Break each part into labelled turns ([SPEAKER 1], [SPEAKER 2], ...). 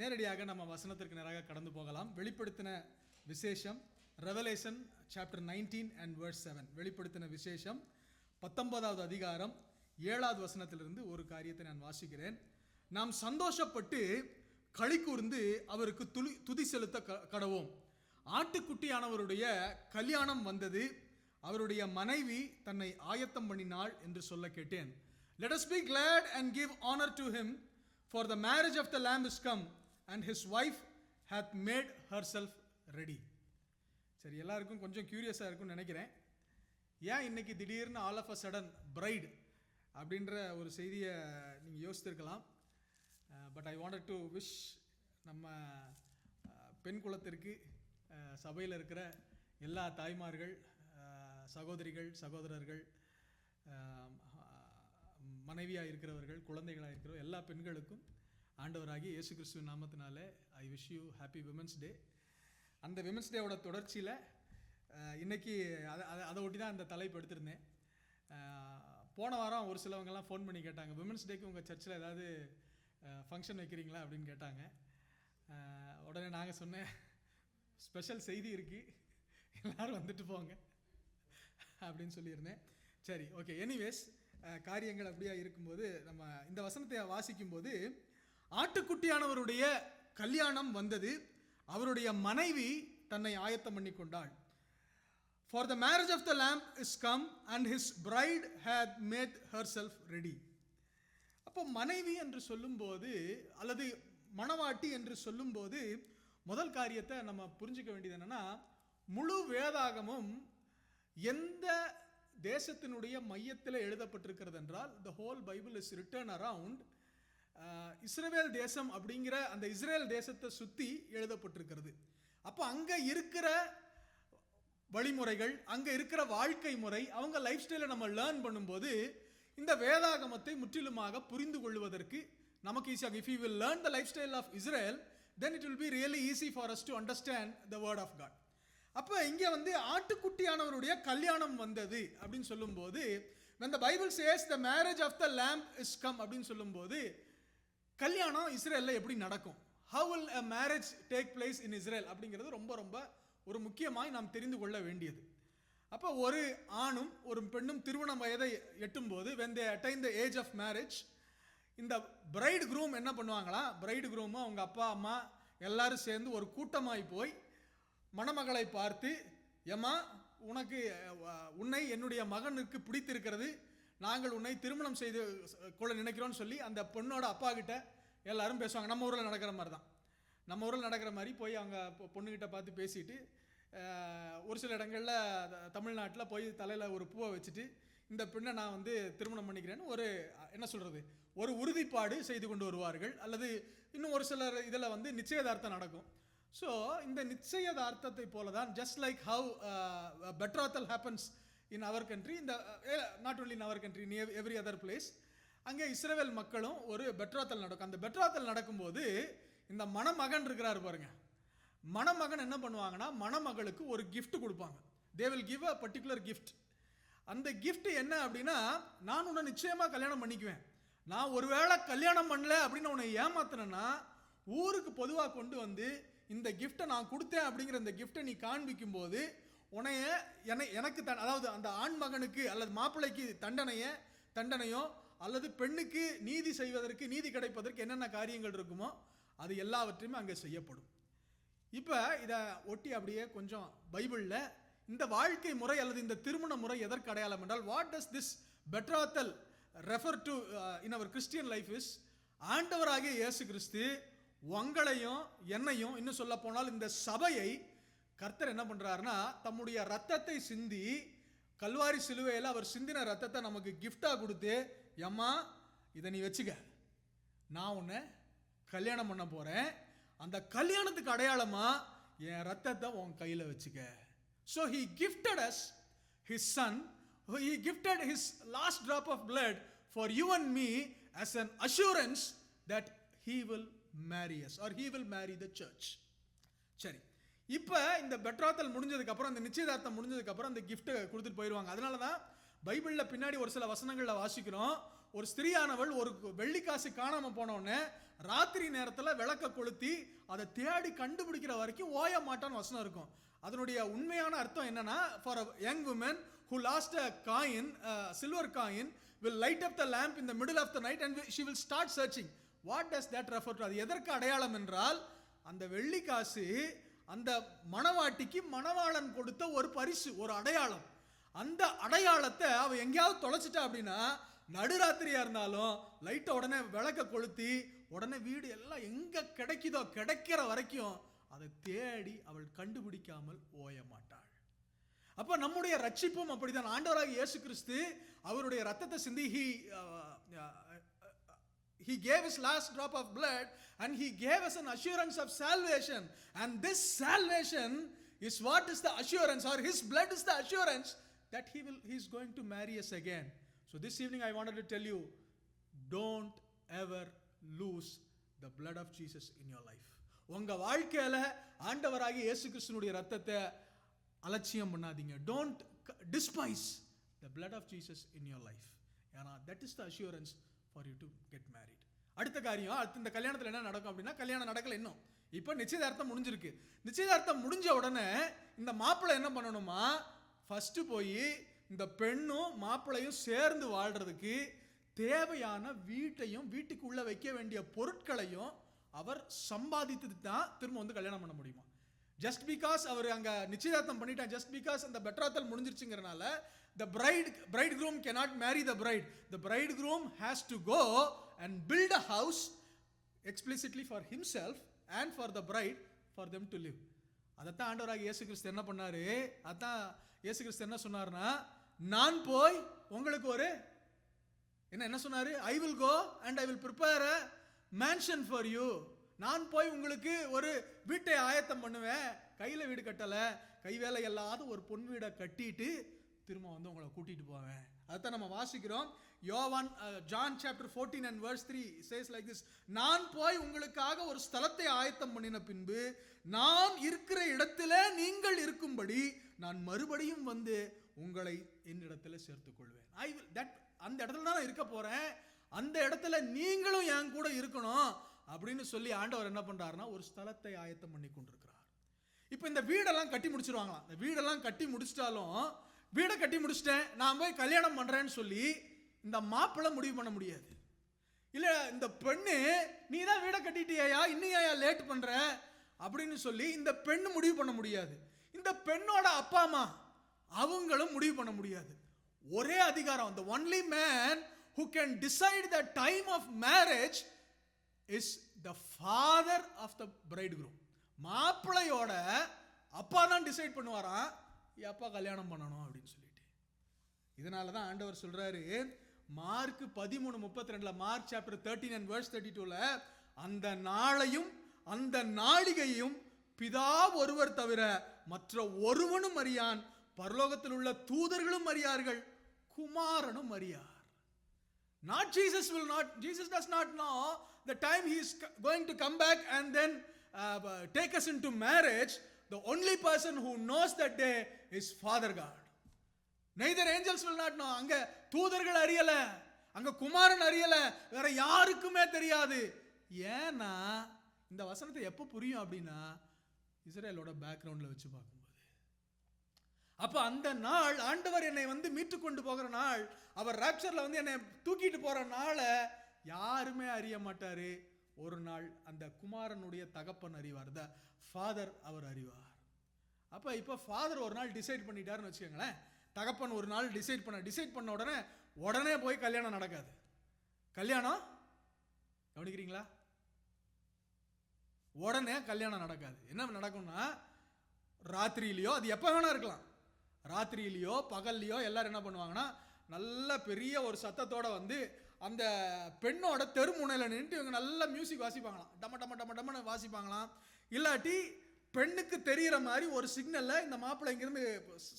[SPEAKER 1] நேரடியாக நம்ம வசனத்திற்கு நேராக கடந்து போகலாம். வெளிப்படுத்தின விசேஷம் ரெவலேஷன் சாப்டர் 19 and verse 7. வெளிப்படுத்தின விசேஷம் 19வது அதிகாரம் 7வது வசனத்திலிருந்து ஒரு காரியத்தை நான் வாசிக்கிறேன். நாம் சந்தோஷப்பட்டு களி கூர்ந்து அவருக்கு துதி செலுத்த கடவோம். ஆட்டுக்குட்டியானவருடைய கல்யாணம் வந்தது, அவருடைய மனைவி தன்னை ஆயத்தம் பண்ணினாள் என்று சொல்ல கேட்டேன். Let us be glad and give honor to him, for the marriage of the Lamb is come, and his wife hath made herself ready. சரி, எல்லாருக்கும் கொஞ்சம் கியூரியஸாக இருக்கும்னு நினைக்கிறேன். ஏன் இன்னைக்கு திடீர்னு all of a sudden bride அப்படின்ற ஒரு செய்தியை நீங்கள் யோசித்திருக்கலாம். But I wanted to wish நம்ம பெண் குலத்திற்கு சபையில் இருக்கிற எல்லா தாய்மார்கள், சகோதரிகள், சகோதரர்கள், மனைவியாக இருக்கிறவர்கள், குழந்தைகளாக இருக்கிற எல்லா பெண்களுக்கும் ஆண்டவராகி இயேசு கிறிஸ்துவின் நாமத்தினாலே I wish you happy women's day. அந்த விமென்ஸ் டேவோட தொடர்ச்சியில் இன்றைக்கி அதை ஒட்டி தான் அந்த தலைப்பு எடுத்திருந்தேன். போன வாரம் ஒரு சிலவங்கெல்லாம் ஃபோன் பண்ணி கேட்டாங்க, விமென்ஸ் டேக்கு உங்கள் சர்ச்சில் ஏதாவது ஃபங்க்ஷன் வைக்கிறீங்களா அப்படின்னு கேட்டாங்க. உடனே நாங்கள் சொன்னேன், ஸ்பெஷல் செய்தி இருக்குது, எல்லோரும் வந்துட்டு போங்க அப்படின்னு சொல்லியிருந்தேன். சரி, ஓகே. எனிவேஸ், காரியங்கள் அப்படியா இருக்கும்போது நம்ம இந்த வசனத்தை வாசிக்கும்போது, ஆட்டுக்குட்டியானவருடைய கல்யாணம் வந்தது, அவருடைய மனைவி தன்னை ஆயத்தம் பண்ணி கொண்டாள். For the marriage of the Lamb is come, and his bride had made herself ready. அப்போ மனைவி என்று சொல்லும்போது அல்லது மணவாட்டி என்று சொல்லும்போது முதல் காரியத்தை நம்ம புரிஞ்சுக்க வேண்டியது என்னன்னா, முழு வேதாகமும் எந்த தேசத்தினுடைய மையத்தில் எழுதப்பட்டிருக்கிறது என்றால், the whole Bible is written around இஸ்ரவேல் தேசம் அப்படிங்கிற அந்த இஸ்ரேல் தேசத்தை சுற்றி எழுதப்பட்டிருக்கிறது. அப்போ அங்கே இருக்கிற வழிமுறைகள், அங்கே இருக்கிற வாழ்க்கை முறை, அவங்க லைஃப் ஸ்டைலை நம்ம லேர்ன் பண்ணும்போது இந்த வேதாகமத்தை முற்றிலுமாக புரிந்து கொள்வதற்கு நமக்கு ஈஸியாக, if we will learn the lifestyle of Israel, then it will be really easy for us to understand the word of God. அப்போ இங்கே ஆட்டுக்குட்டியானவருடைய கல்யாணம் வந்தது அப்படின்னு சொல்லும்போது, when the Bible says the marriage of the Lamb is come அப்படின்னு சொல்லும்போது, கல்யாணம் இஸ்ரேலில் எப்படி நடக்கும், how will a marriage take place in Israel அப்படிங்கிறது ரொம்ப ரொம்ப ஒரு முக்கியமாய் நாம் தெரிந்து கொள்ள வேண்டியது. அப்போ ஒரு ஆணும் ஒரு பெண்ணும் திருமண வயதை எட்டும்போது, when they attain the age of marriage, இந்த பிரைட் குரூம் என்ன பண்ணுவாங்களா, பிரைட் குரூமும் அவங்க அப்பா அம்மா எல்லாரும் சேர்ந்து ஒரு கூட்டமாய் போய் மணமகளை பார்த்து, ஏம்மா உன்னை என்னுடைய மகனுக்கு பிடித்திருக்கிறது, நாங்கள் உன்னை திருமணம் செய்து கொள்ள நினைக்கிறோன்னு சொல்லி அந்த பொண்ணோட அப்பா கிட்ட எல்லாரும் பேசுவாங்க. நம்ம ஊரில் நடக்கிற மாதிரி தான், நம்ம ஊரில் நடக்கிற மாதிரி போய் அவங்க பொண்ணுக்கிட்ட பார்த்து பேசிட்டு, ஒரு சில இடங்களில் தமிழ்நாட்டில் போய் தலையில் ஒரு பூவை வச்சுட்டு, இந்த பெண்ணை நான் திருமணம் பண்ணிக்கிறேன்னு ஒரு என்ன சொல்கிறது, ஒரு உறுதிப்பாடு செய்து கொண்டு வருவார்கள். அல்லது இன்னும் ஒரு சிலர் இதில் நிச்சயதார்த்தம் நடக்கும். ஸோ இந்த நிச்சயதார்த்தத்தை போல தான், just like how betrothal happens in our country, இந்த not only in our country, in every other place, அங்கே இஸ்ரவேல் மக்களும் ஒரு பெட்ராத்தல் நடக்கும். அந்த பெட்ராத்தல் நடக்கும்போது இந்த மணமகன் இருக்கிறாரு பாருங்க, மணமகன் என்ன பண்ணுவாங்கன்னா, மணமகளுக்கு ஒரு கிஃப்ட் கொடுப்பாங்க. They will give a particular gift. அந்த கிஃப்ட் என்ன அப்படின்னா, நான் உன்னை நிச்சயமாக கல்யாணம் பண்ணிக்குவேன், நான் ஒருவேளை கல்யாணம் பண்ணல அப்படின்னு உன்னை ஏமாத்தினேன்னா ஊருக்கு பொதுவாக கொண்டு இந்த கிஃப்டை நான் கொடுத்தேன் அப்படிங்கிற இந்த கிஃப்டை நீ காண்பிக்கும் போது எனக்கு அதாவது அந்த ஆண் மகனுக்கு அல்லது மாப்பிள்ளைக்கு தண்டனையோ அல்லது பெண்ணுக்கு நீதி செய்வதற்கு, நீதி கிடைப்பதற்கு என்னென்ன காரியங்கள் இருக்குமோ அது எல்லாவற்றையுமே அங்கே செய்யப்படும். இப்போ இதை ஒட்டி அப்படியே கொஞ்சம் பைபிளில் இந்த வாழ்க்கை முறை அல்லது இந்த திருமண முறை எதற்கு அடையாளம் என்றால், what does this betrothal refer to in our Christian life is, ஆண்டவராகிய இயேசு கிறிஸ்து உங்களையும் என்னையும், இன்னும் சொல்ல போனால் இந்த சபையை கர்த்தர் என்ன பண்ணுறாருன்னா, தம்முடைய ரத்தத்தை சிந்தி கல்வாரி சிலுவையில் அவர் சிந்தின ரத்தத்தை நமக்கு கிஃப்டாக கொடுத்து, எம்மா இதை நீ வச்சுக்க, நான் உன்னை கல்யாணம் பண்ண போகிறேன், அந்த கல்யாணத்துக்கு அடையாளமா என் ரத்தத்தை உன் கையில் வச்சுக்க. So he gifted us his son, he gifted his last drop of blood for you and me as an assurance that he will marry us or he will marry the church. சரி, இப்போ இந்த பெட்ராத்தல் முடிஞ்சதுக்கப்புறம், இந்த நிச்சயதார்த்தம் முடிஞ்சதுக்கப்புறம் அந்த கிஃப்ட்டை கொடுத்துட்டு போயிடுவாங்க. அதனால தான் பைபிளில் பின்னாடி ஒரு சில வசனங்களில் வாசிக்கிறோம், ஒரு ஸ்திரீயானவள் ஒரு வெள்ளிக்காசு காணாம போனோடனே ராத்திரி நேரத்தில் விளக்க கொளுத்தி அதை தேடி கண்டுபிடிக்கிற வரைக்கும் ஓய மாட்டான்னு வசனம் இருக்கும். அதனுடைய உண்மையான அர்த்தம் என்னன்னா, for a young woman who lost a coin, silver coin, will light up the lamp in the middle of the night and she will start searching. What does that refer to? அது எதற்கு அடையாளம் என்றால், அந்த வெள்ளிக்காசு அந்த மணவாட்டிக்கு மணவாளன் கொடுத்த ஒரு பரிசு, ஒரு அடையாளம். அந்த அடையாளத்தை அவ எங்கேயாவது தொலைச்சிட்டா அப்படின்னா, நடுராத்திரியா இருந்தாலும் லைட்டை உடனே விளக்க கொளுத்தி உடனே வீடு எல்லாம் எங்க கிடைக்குதோ கிடைக்கிற வரைக்கும் அதை தேடி அவள் கண்டுபிடிக்காமல் ஓய மாட்டாள். அப்ப நம்முடைய ரட்சிப்பும் அப்படிதான். ஆண்டவராகிய இயேசு கிறிஸ்து அவருடைய ரத்தத்தை சிந்தி he gave his last drop of blood and he gave us an assurance of salvation, and this salvation is what is the assurance, or his blood is the assurance that he is going to marry us again. So this evening I wanted to tell you, don't ever lose the blood of Jesus in your life. உங்க வாழ்க்கையில ஆண்டவராகிய இயேசு கிறிஸ்துவினுடைய ரத்தத்தை அலட்சியம் பண்ணாதீங்க. Don't despise the blood of Jesus in your life. ஏன்னா that is the assurance for you to get married. அடுத்த காரியம், அடுத்த இந்த கல்யாணத்துல என்ன நடக்கும் அப்படின்னா, கல்யாணம் நடக்கல இன்னும், இப்போ நிச்சயதார்த்தம் முடிஞ்சிருக்கு. நிச்சயதார்த்தம் முடிஞ்ச உடனே இந்த மாப்பிள்ளை என்ன பண்ணணுமா, ஃபர்ஸ்ட் போய் இந்த பெண்ணும் மாப்பிள்ளையும் சேர்ந்து வாழ்றதுக்கு தேவையான வீட்டையும் வீட்டுக்குள்ள வைக்க வேண்டிய பொருட்களையும் அவர் சம்பாதித்து தான் திரும்ப வந்து கல்யாணம் பண்ண முடியுமா. ஜஸ்ட் பிகாஸ் அவர் அங்க நிச்சயதார்த்தம் பண்ணிட்டான், ஜஸ்ட் பிகாஸ் அந்த பெட்ராத்தல் முடிஞ்சிருச்சுங்கிறனால the bridegroom cannot marry the bride. The bridegroom has to go and build a house explicitly for himself and for the bride, for them to live. அதத்தான் ஆண்டவராகிய இயேசு கிறிஸ்து என்ன பண்ணாரு, அதான் இயேசு கிறிஸ்து என்ன சொன்னார்னா, நான் போய் உங்களுக்கு ஒரு என்ன சொன்னாரு, I will go and I will prepare a mansion for you. நான் போய் உங்களுக்கு ஒரு வீட்டை ஆயத்தம் பண்ணுவேன். கையில வீடு கட்டல, கைவேலை இல்லாத ஒரு பொன் வீடை கட்டிட்டு திரும்ப வந்து உங்களை கூட்டிட்டு போவேன். அதான் நம்ம வாசிக்கிறோம். யோவான் John chapter 14 and verse 3 says like this, நான் போய் உங்களுக்காக ஒரு ஸ்தலத்தை ஆயத்தம் பண்ணின பின்பு நான் இருக்கிற இடத்துல நீங்கள் இருக்கும்படி நான் மறுபடியும் வந்து உங்களை என்னிடத்துல சேர்த்துக் கொள்வேன். I will that அந்த இடத்துல தான் நான் இருக்க போறேன், அந்த இடத்துல நீங்களும் என் கூட இருக்கணும் அப்படின்னு சொல்லி ஆண்டவர் என்ன பண்றாருன்னா ஒரு ஸ்தலத்தை ஆயத்தம் பண்ணி கொண்டிருக்கிறார். இப்போ இந்த வீடெல்லாம் கட்டி முடிச்சிருவாங்களாம். இந்த வீடெல்லாம் கட்டி முடிச்சிட்டாலும், வீடை கட்டி முடிச்சிட்டேன் நான் போய் கல்யாணம் பண்றேன்னு சொல்லி இந்த மாப்பிள்ளை முடிவு பண்ண முடியாது. இல்ல இந்த பெண்ணு நீ தான் வீடை கட்டிட்டியா, இன்னும் ஏன் லேட் பண்ற அப்படின்னு சொல்லி இந்த பெண்ணு முடிவு பண்ண முடியாது. இந்த பெண்ணோட அப்பா அம்மா அவங்களும் முடிவு பண்ண முடியாது. ஒரே அதிகாரம், the only man who can decide the time of marriage is the father of the bridegroom. மாப்பிள்ளையோட அப்பா தான் டிசைட் பண்ணுவாராம் எப்பா கல்யாணம் பண்ணணும் அப்படின்னு சொல்லிட்டு. இதனால தான் ஆண்டவர் சொல்றாரு mark 13:32, mark chapter 13 and verse 32ல, அந்த நாளையும் அந்த நாளிகையும் பிதா ஒருவர் தவிர மற்ற ஒருவனும் அறியான், பரலோகத்தில் உள்ள தூதர்களும் அறியார்கள், குமாரனும் அறியார். Not Jesus will not, Jesus does not know the time he is going to come back and then take us into marriage. The only person who knows that day is Father God. Neither angels will not know. அங்க தூதர்கள் அறியல, அங்க குமாரன் அறியல, வேற யாருக்குமே தெரியாது. ஏன்னா இந்த வசனத்தை எப்ப புரியும் அப்படின்னா இஸ்ரேலோட பேக்ரவுண்ட்ல வச்சு பார்க்கும்போது. அப்ப அந்த நாள் ஆண்டவர் என்னை வந்து மீட்டு கொண்டு போகிற நாள், அவர் ராப்சர்ல வந்து என்னை தூக்கிட்டு போற நாள யாருமே அறிய மாட்டாரு. ஒரு நாள் அந்த குமாரனுடைய தகப்பன் அறிவார், த ஃபாதர் அவர் அறிவார். அப்ப இப்ப ஃபாதர் ஒரு நாள் டிசைட் பண்ணிட்டாருன்னு வச்சுக்கோங்களேன், தகப்பன் ஒரு நாள் டிசைட் பண்ண உடனே போய் கல்யாணம் நடக்காது. கல்யாணம் கவனிக்கிறீங்களா? உடனே கல்யாணம் நடக்காது. என்ன நடக்கும்னா ராத்திரியிலையோ, அது எப்ப வேணா இருக்கலாம், ராத்திரியிலையோ பகல்லையோ எல்லாரும் என்ன பண்ணுவாங்கன்னா நல்ல பெரிய ஒரு சத்தத்தோட வந்து அந்த பெண்ணோட தெருமுனையில் நின்று இவங்க நல்ல மியூசிக் வாசிப்பாங்களாம், டம டம டம டமன்னு வாசிப்பாங்களாம். இல்லாட்டி பெண்ணுக்கு தெரிகிற மாதிரி ஒரு சிக்னல்ல இந்த மாப்பிள்ளை இங்கிருந்து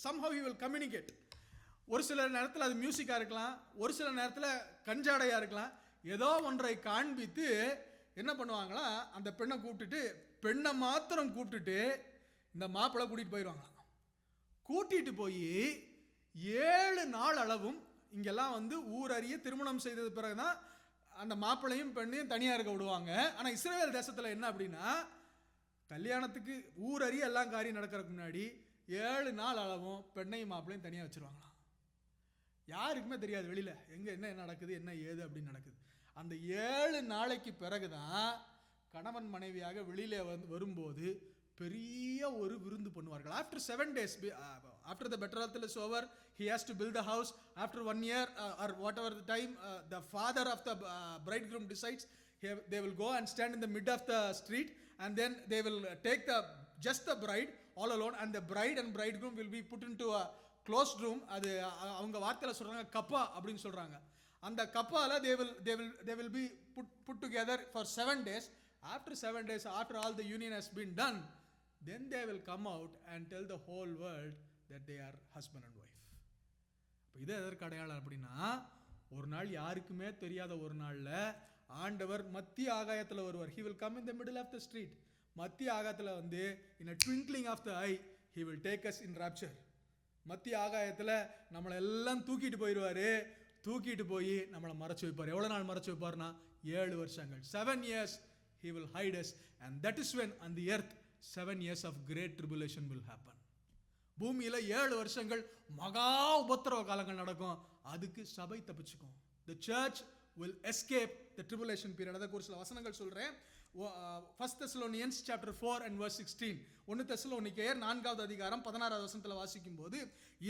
[SPEAKER 1] somehow he will communicate. ஒரு சில நேரத்தில் அது மியூசிக்காக இருக்கலாம், ஒரு சில நேரத்தில் கஞ்சாடையாக இருக்கலாம். ஏதோ ஒன்றை காண்பித்து என்ன பண்ணுவாங்களா, அந்த பெண்ணை கூப்பிட்டுட்டு, பெண்ணை மாத்திரம் கூப்பிட்டுட்டு இந்த மாப்பிள்ளை கூட்டிகிட்டு போயிடுவாங்க. கூட்டிகிட்டு போய் 7 நாள் அளவும் இங்கெல்லாம் வந்து ஊரறிய திருமணம் செய்தது பிறகுதான் அந்த மாப்பிள்ளையும் பெண்ணையும் தனியாக இருக்க விடுவாங்க. ஆனால் இஸ்ரவேல் தேசத்தில் என்ன அப்படின்னா, கல்யாணத்துக்கு ஊரறிய எல்லாம் காரியம் நடக்கிறதுக்கு முன்னாடி 7 நாள் அளவும் பெண்ணையும் மாப்பிள்ளையும் தனியாக வச்சிருவாங்களாம். யாருக்குமே தெரியாது வெளியில எங்க என்ன நடக்குது, என்ன ஏது அப்படின்னு நடக்குது. அந்த 7 நாளைக்கு பிறகுதான் கணவன் மனைவியாக வெளியில வரும்போது பெரிய ஒரு விருந்து பண்ணுவார்கள். After 7 days, after the betrothal is over, he has to build the house. After 1 year or whatever the time, the father of the bridegroom decides, they will go and stand in the mid of the street, and then they will take just the bride all alone, and the bride and bridegroom will be put into a closed room. அது அவங்க வார்த்தையில சொல்றாங்க கப்பா அப்படின்னு சொல்றாங்க. அந்த கப்பால they will be put together for 7 days. After 7 days, after all the union has been done, then they will come out and tell the whole world that they are husband and wife. இது எதற்கு அடையாளம் அப்படின்னா, ஒரு நாள் யாருக்குமே தெரியாத ஒரு நாள்ல ஆண்டவர் மத்திய ஆகாயத்தில் வருவார். he will come in the middle of the street. மத்திய ஆகாயத்தில் வந்து in a twinkling of the eye he will take us in rapture. மத்திய ஆகாயத்தில் நம்மளை எல்லாம் தூக்கிட்டு போயிடுவாரு. தூக்கிட்டு போய் நம்மளை மறைச்சு வைப்பார். எவ்வளவு நாள் மறைச்சு வைப்பார்னா 7 வருஷங்கள். 7 years he will hide us, and that is when on the earth 7 years of great tribulation will happen. பூமியில 7 வருஷங்கள் மகா உபத்திரவ காலங்கள் நடக்கும். அதுக்கு சபை தப்பிச்சுக்கும். the church will escape the tribulation period. அதற்கு ஒரு சில வசனங்கள் சொல்றேன். 1 Thessalonians chapter 4 and verse 16. 1 தெசலோனிக்கேயர் 4வது அதிகாரம் 16வது வசனத்தில் வாசிக்கும் போது,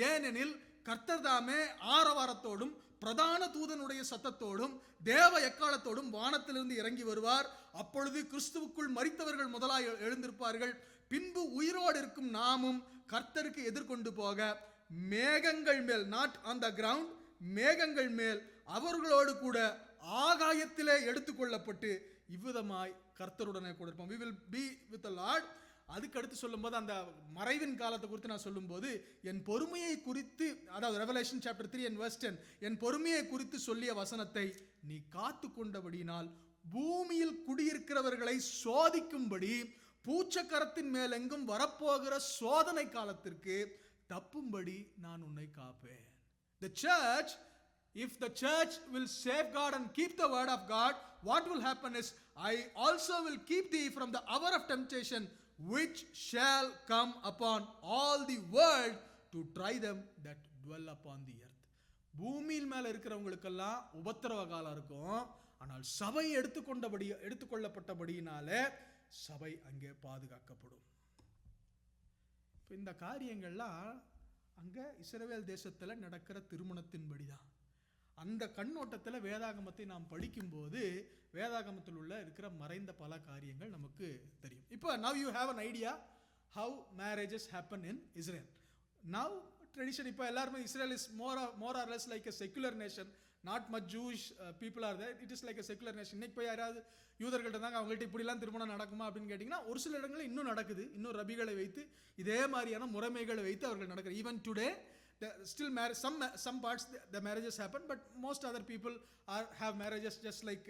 [SPEAKER 1] ஏனெனில் கர்த்தர் தாமே ஆரவாரத்தோடும் பிரதான தூதனுடைய சத்தத்தோடும் தேவ எக்காலத்தோடும் வானத்திலிருந்து இறங்கி வருவார். அப்பொழுது கிறிஸ்துவுக்குள் மரித்தவர்கள் முதலாய் எழுந்திருப்பார்கள். பின்பு உயிரோடு இருக்கும் நாமும் கர்த்தருக்கு எதிர்கொண்டு போக மேகங்கள் மேல், நாட் ஆன் த கிரவுண்ட், மேகங்கள் மேல் அவர்களோடு கூட ஆகாயத்திலே எடுத்துக்கொள்ளப்பட்டு இவ்விதமாய் கர்த்தருடனே கூட இருப்போம். we will be with the Lord. அதுக்கு அடுத்து சொல்லும்போது, அந்த மறைவின் காலத்தை குறித்து நான் சொல்லும்போது, என் பொறுமையை குறித்து, அதாவது ரெவலேஷன் சாப்டர் 3 and verse 10, என் பொறுமையை குறித்து சொல்லிய வசனத்தை நீ காத்து கொண்டபடியினால் பூமியில் குடியிருக்கிறவர்களை சோதிக்கும்படி பூச்சக்கரத்தின் மேலெங்கும் வரப்போகிற சோதனை காலத்திற்கு தப்பும்படி நான் உன்னை காப்பேன். The church, if the church will safeguard and keep the word of God, what will happen is, I also will keep thee from the hour of temptation which shall come upon all the world to try them that dwell upon the earth. பூமியில் மேல இருக்கிறவங்களுக்கெல்லாம் உபத்திரவ காலம் இருக்கும். ஆனால் சபை எடுத்துக்கொள்ளப்பட்டபடியினாலே சபை அங்கே பாதுகாக்கப்படும். இந்த காரியங்கள்லாம் அங்க இஸ்ரவேல் தேசத்துல நடக்கிற திருமணத்தின்படிதான். அந்த கண்ணோட்டத்தில் வேதாகமத்தை நாம் படிக்கும்போது வேதாகமத்தில் இருக்கிற மறைந்த பல காரியங்கள் நமக்கு தெரியும். இப்போ now you have an idea how marriages happen in Israel. Now tradition, இப்போ எல்லாருமே Israel is more or less like a secular nation. Not much Jewish people are there. It is like a secular nation. இன்னைக்கு போய் யாராவது யூதர்கள்ட்ட தாங்க அவங்கள்ட்ட இப்படிலாம் திருமணம் நடக்குமா அப்படின்னு கேட்டிங்கன்னா, ஒரு சில இடங்களில் இன்னும் நடக்குது. இன்னும் ரபிகளை வைத்து இதே மாதிரியான முறைமைகளை வைத்து அவர்கள் நடக்கிறார். Even today still marriage, some parts the marriages happen, but most other people have marriages just like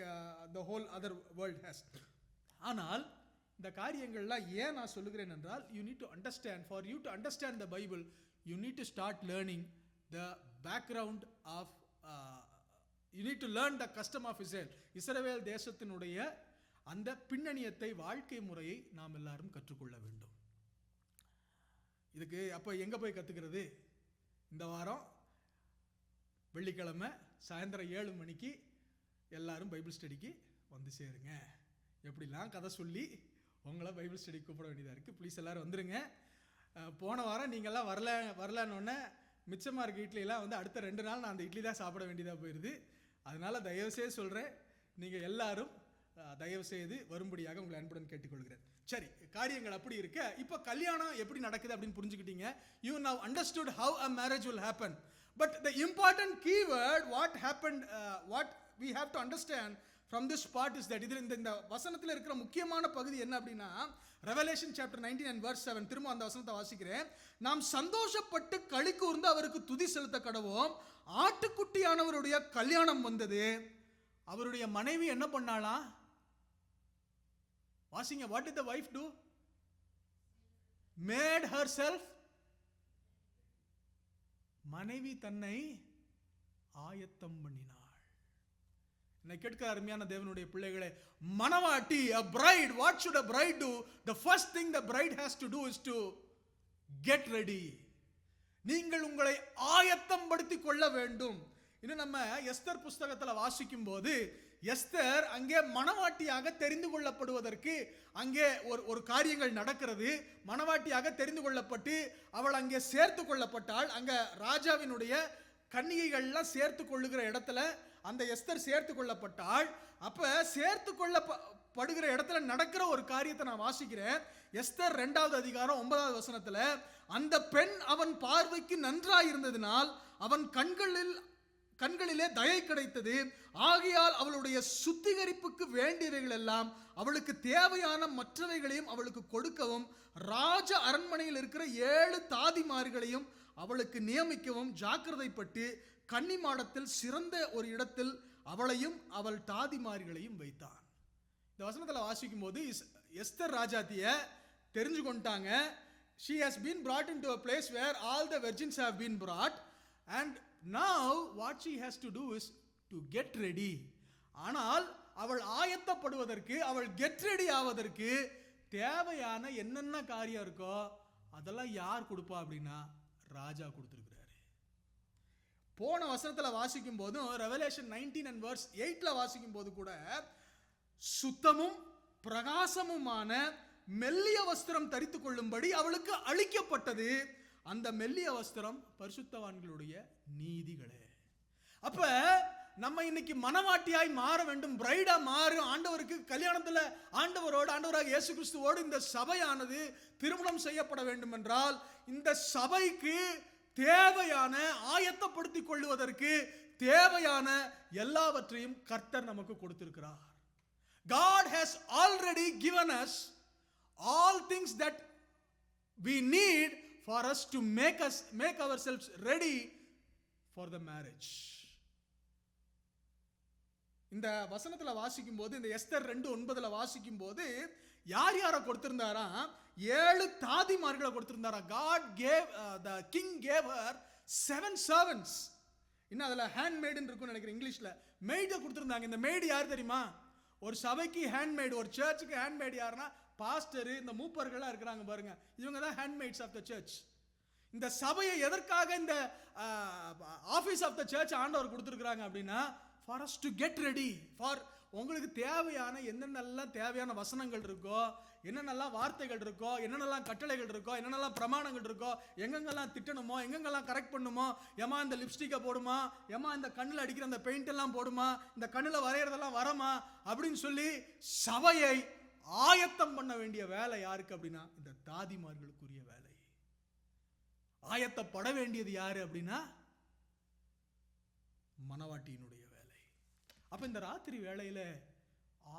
[SPEAKER 1] the whole other world has. ஆனால் இந்த காரியங்கள்லாம் ஏன் நான் சொல்லுகிறேன் என்றால், you need to understand, for you to understand the Bible, you need to start learning the background of you need to learn the custom of Israel. இஸ்ரவேல் தேசத்தினுடைய அந்த பின்னணியத்தை, வாழ்க்கை முறையை நாம் எல்லாரும் கற்றுக்கொள்ள வேண்டும். இதுக்கு அப்போ எங்க போய் கத்துக்கிறது? இந்த வாரம் வெள்ளிக்கிழமை சாயந்தரம் 7 மணிக்கு எல்லாரும் பைபிள் ஸ்டடிக்கு வந்து சேருங்க. எப்படிலாம் கதை சொல்லி உங்களை பைபிள் ஸ்டடி கூப்பிட வேண்டியதாக இருக்குது. ப்ளீஸ் எல்லோரும் வந்துடுங்க. போன வாரம் நீங்கள்லாம் வரலன்னொன்னே மிச்சமாக இருக்க இட்லியெல்லாம் வந்து அடுத்த 2 நாள் நான் அந்த இட்லி தான் சாப்பிட வேண்டியதாக போயிடுது. அதனால் தயவுசெய்து சொல்கிறேன், நீங்கள் எல்லாரும் தயவுசெய்து வரும்படியாக உங்களை அன்புடன் கேட்டுக்கொள்கிறேன். சரி, காரியங்கள் அப்படி இருக்க, இப்போ கல்யாணம் எப்படி நடக்குது அப்படின்னு புரிஞ்சுக்கிட்டீங்க. You now understood how a marriage will happen. But the important keyword, what happened, what we have to understand from this part is that இந்த வசனத்தில் இருக்கிற முக்கியமான பகுதி என்ன அப்படின்னா, Revelation chapter 19 and verse 7. திரும்ப அந்த வசனத்தை வாசிக்கிறேன். நாம் சந்தோஷப்பட்டு களி கூர்ந்து அவருக்கு துதி செலுத்த கடவோம். ஆட்டுக்குட்டியானவருடைய கல்யாணம் வந்தது. அவருடைய மனைவி என்ன பண்ணாலாம்? வாசிங்க. What did the wife do? Made herself. மனைவி தன்னை ஆயத்தம் பண்ணினாள். என்னை கேட்கிற அருமையான தேவனுடைய பிள்ளைகளே, மணவாட்டி, a bride, what should a bride do? The first thing the bride has to do is to get ready. நீங்கள் உங்களை ஆயத்தம் படுத்திக் கொள்ள வேண்டும். இன்னும் நம்ம எஸ்தர் புஸ்தகத்தில் வாசிக்கும் போது எஸ்தர் அங்கே மணவாட்டியாக தெரிந்து கொள்ளப்படுவதற்கு அங்கே ஒரு காரியங்கள் நடக்கிறது. மணவாட்டியாக தெரிந்து கொள்ளப்பட்டு அவள் அங்கே சேர்த்து கொள்ளப்பட்டாள். அங்க ராஜாவினுடைய கன்னிகைகள்லாம் சேர்த்து கொள்ளுகிற இடத்துல அந்த எஸ்தர் சேர்த்து கொள்ளப்பட்டாள். அப்ப சேர்த்து கொள்ளப்படுகிற இடத்துல நடக்கிற ஒரு காரியத்தை நான் வாசிக்கிறேன். எஸ்தர் 2வது அதிகாரம் 9வது வசனத்துல, அந்த பெண் அவன் பார்வைக்கு நன்றாயிருந்ததினால் அவன் கண்களிலே தயை கிடைத்தது. ஆகையால் அவளுடைய சுத்திகரிப்புக்கு வேண்டியவைகள் எல்லாம் அவளுக்கு தேவையான மற்றவைகளையும் அவளுக்கு கொடுக்கவும் ராஜ அரண்மனையில் இருக்கிற 7 தாதிமார்களையும் அவளுக்கு நியமிக்கவும் ஜாக்கிரதைப்பட்டு கன்னி மாடத்தில் சிறந்த ஒரு இடத்தில் அவளையும் அவள் தாதிமார்களையும் வைத்தான். இந்த வசனத்தில் வாசிக்கும் போது எஸ்தர் ராஜாத்திய தெரிஞ்சு கொண்டாங்க. She has been brought into a place where all the virgins have been brought, and now what she has to do is to get ready. ஆனால் அவள் ஆயத்தப்படுவதற்கு, அவள் get ready ஆவதற்கு தேவையான என்னென்ன காரியம் இருக்கோ அதெல்லாம் யார் கொடுப்பா அப்படின்னா ராஜா கொடுத்திருக்கிறாரு. போன வசனத்துல வாசிக்கும் போதும் ரெவலேஷன் 19 and verse 8ல வாசிக்கும் போது கூட சுத்தமும் பிரகாசமுமான மெல்லிய வஸ்திரம் தரித்து கொள்ளும்படி அவளுக்கு அளிக்கப்பட்டது. அந்த மெல்லிய வஸ்திரம் பரிசுத்தவான்களுடைய நீதிகளே. அப்ப நம்ம இன்னைக்கு மனவாட்டியாய் மாற வேண்டும், பிரைடா மாறு, ஆண்டவருக்கு கல்யாணத்துல ஆண்டவராக இயேசு கிறிஸ்துவோடு இந்த சபையானது திருமணம் செய்யப்பட வேண்டும் என்றால் இந்த சபைக்கு தேவையான ஆயத்தப்படுத்திக் கொள்வதற்கு தேவையான எல்லாவற்றையும் கர்த்தர் நமக்கு கொடுத்திருக்கிறார். God has already given us all things that we need for us to make ourselves ready for the marriage. இந்த வசனத்துல வாசிக்கும் போது, இந்த எஸ்தர் 2:9ல வாசிக்கும் போது யார் யாரை கொடுத்திருந்தாரா? 7 தாதிமார்களை கொடுத்திருந்தாரா. God gave the king gave her 7 servants. இன்னும் அதுல ஹேண்ட் மேடுன்னு இருக்கும்னு நினைக்கிறேன் இங்கிலீஷ்ல. மெய்டை கொடுத்திருந்தாங்க. இந்த மெய்டு யார் தெரியுமா? ஒரு சபைக்கு ஹேண்ட்மேட், ஒரு சர்ச்சுக்கு ஹேண்ட்மேட் யாருன்னா பாஸ்டர், இந்த மூப்பர்கள்லாம் இருக்கிறாங்க பாருங்க, இவங்க தான் ஹேண்ட்மேட்ஸ் ஆஃப் த சர்ச். இந்த சபையை எதற்காக இந்த ஆபீஸ் ஆஃப் த சர்ச் ஆண்டவர் கொடுத்திருக்கிறாங்க அப்படின்னா for us to get ready for உங்களுக்கு தேவையான என்னென்னலாம் தேவையான வசனங்கள் இருக்கோ, என்னென்னலாம் வார்த்தைகள் இருக்கோ, என்னென்னலாம் கட்டளைகள் இருக்கோ, என்னென்னலாம் பிரமாணங்கள் இருக்கோ, எங்கெங்கெல்லாம் திட்டணுமோ, எங்கெங்கெல்லாம் கரெக்ட் பண்ணுமோ, ஏமா இந்த லிப்ஸ்டிக்கை போடுமா, ஏமா இந்த கண்ணில் அடிக்கிற அந்த பெயிண்ட் எல்லாம் போடுமா, இந்த கண்ணில் வரைகிறதெல்லாம் வரமா அப்படின்னு சொல்லி சபையை ஆயத்தம் பண்ண வேண்டிய வேலை யாருக்கு அப்படின்னா இந்த தாதிமார்களுக்குரிய வேலை. ஆயத்தப்பட வேண்டியது யாரு அப்படின்னா மணவாட்டியினுடைய வேலை. அப்ப இந்த ராத்திரி வேளையில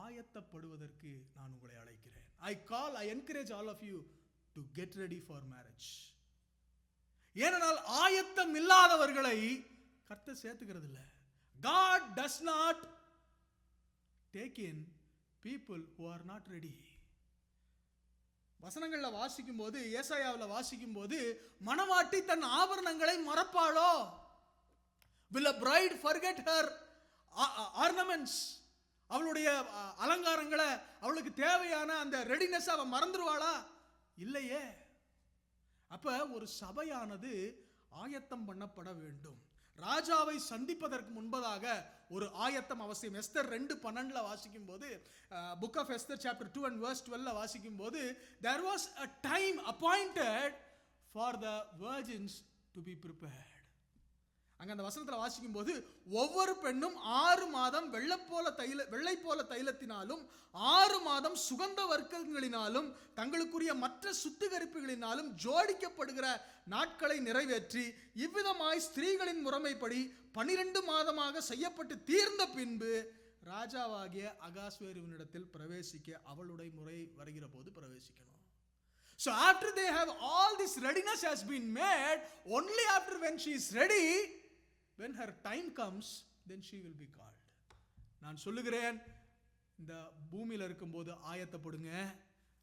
[SPEAKER 1] ஆயத்தப்படுவதற்கு நான் உங்களை அழைக்கிறேன். I encourage all of you to get ready for marriage. ஏனென்றால் ஆயத்தம் இல்லாதவர்களை கர்த்தர் சேர்த்துக்கிறது இல்லை. God does not take in people who are not ready. வசனங்கள்ல வாசிக்கும் போது, ஏசாயாவில் வாசிக்கும் போது, மணவாட்டி தன் ஆபரணங்களை மறப்பாளோ? Will a bride forget her ornaments? அவளுடைய அலங்காரங்களை, அவளுக்கு தேவையான அந்த ரெடினஸ் அவ மறந்துடுவாளா? இல்லையே. அப்ப ஒரு சபையானது ஆயத்தம் பண்ணப்பட வேண்டும். ராஜாவை சந்திப்பதற்கு முன்பதாக ஒரு ஆயத்தம் அவசியம். எஸ்தர் 2:12ல வாசிக்கும் போது, book of Esther chapter 2 and verse 12ல வாசிக்கும் போது, there was a time appointed for the virgins to be prepared. அங்க அந்த வசனத்துல வாசிக்கும் போது, ஒவ்வொரு பெண்ணும் 6 மாதம் வெள்ளை போல தைலத்தினாலும் 6 மாதம் சுகந்த வர்க்கங்களினாலும் தங்களுக்குரிய மற்ற சுத்திகரிப்புகளினாலும் ஜோடிக்கப்படுகிற நாட்களை நிறைவேற்றி இவ்விதமாய் ஸ்திரீகளின் முறைமைப்படி 12 மாதமாக செய்யப்பட்டு தீர்ந்த பின்பு ராஜாவாகிய அகாஸ்வேருவினிடத்தில் பிரவேசிக்க அவளுடைய முறை வருகிற போது பிரவேசிக்கணும். So after they have all this readiness has been made, only after when she is ready, when her time comes, then she will be called. நான் சொல்லுகிறேன், இந்த பூமியில இருக்கும்போது ஆயத்தப்படுங்க.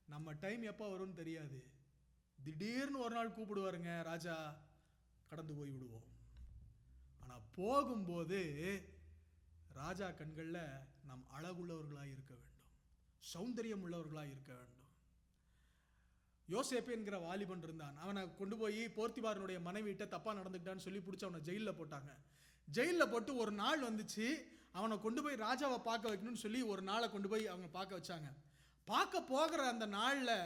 [SPEAKER 1] நம்ம டைம் எப்போ வரும்னு தெரியாது. திடீர்னு ஒரு நாள் கூப்பிடுவாருங்க ராஜா, கடந்து போய் விடுவோம். ஆனால் போகும்போது ராஜா கண்களில் நாம் அழகுள்ளவர்களாக இருக்க வேண்டும், சௌந்தரியம் உள்ளவர்களாக இருக்க வேண்டும். யோசேப்பு என்கிற வாலிபன் இருந்தான். அவனை கொண்டு போய் போர்த்திபாரனுடைய மனைவிட்ட தப்பாக நடந்துக்கிட்டான்னு சொல்லி பிடிச்சி அவனை ஜெயிலில் போட்டாங்க. ஜெயிலில் போட்டு ஒரு நாள் வந்துச்சு, அவனை கொண்டு போய் ராஜாவை பார்க்க வைக்கணும்னு சொல்லி ஒரு நாளை கொண்டு போய் அவங்க பார்க்க வச்சாங்க. பார்க்க போகிற அந்த நாளில்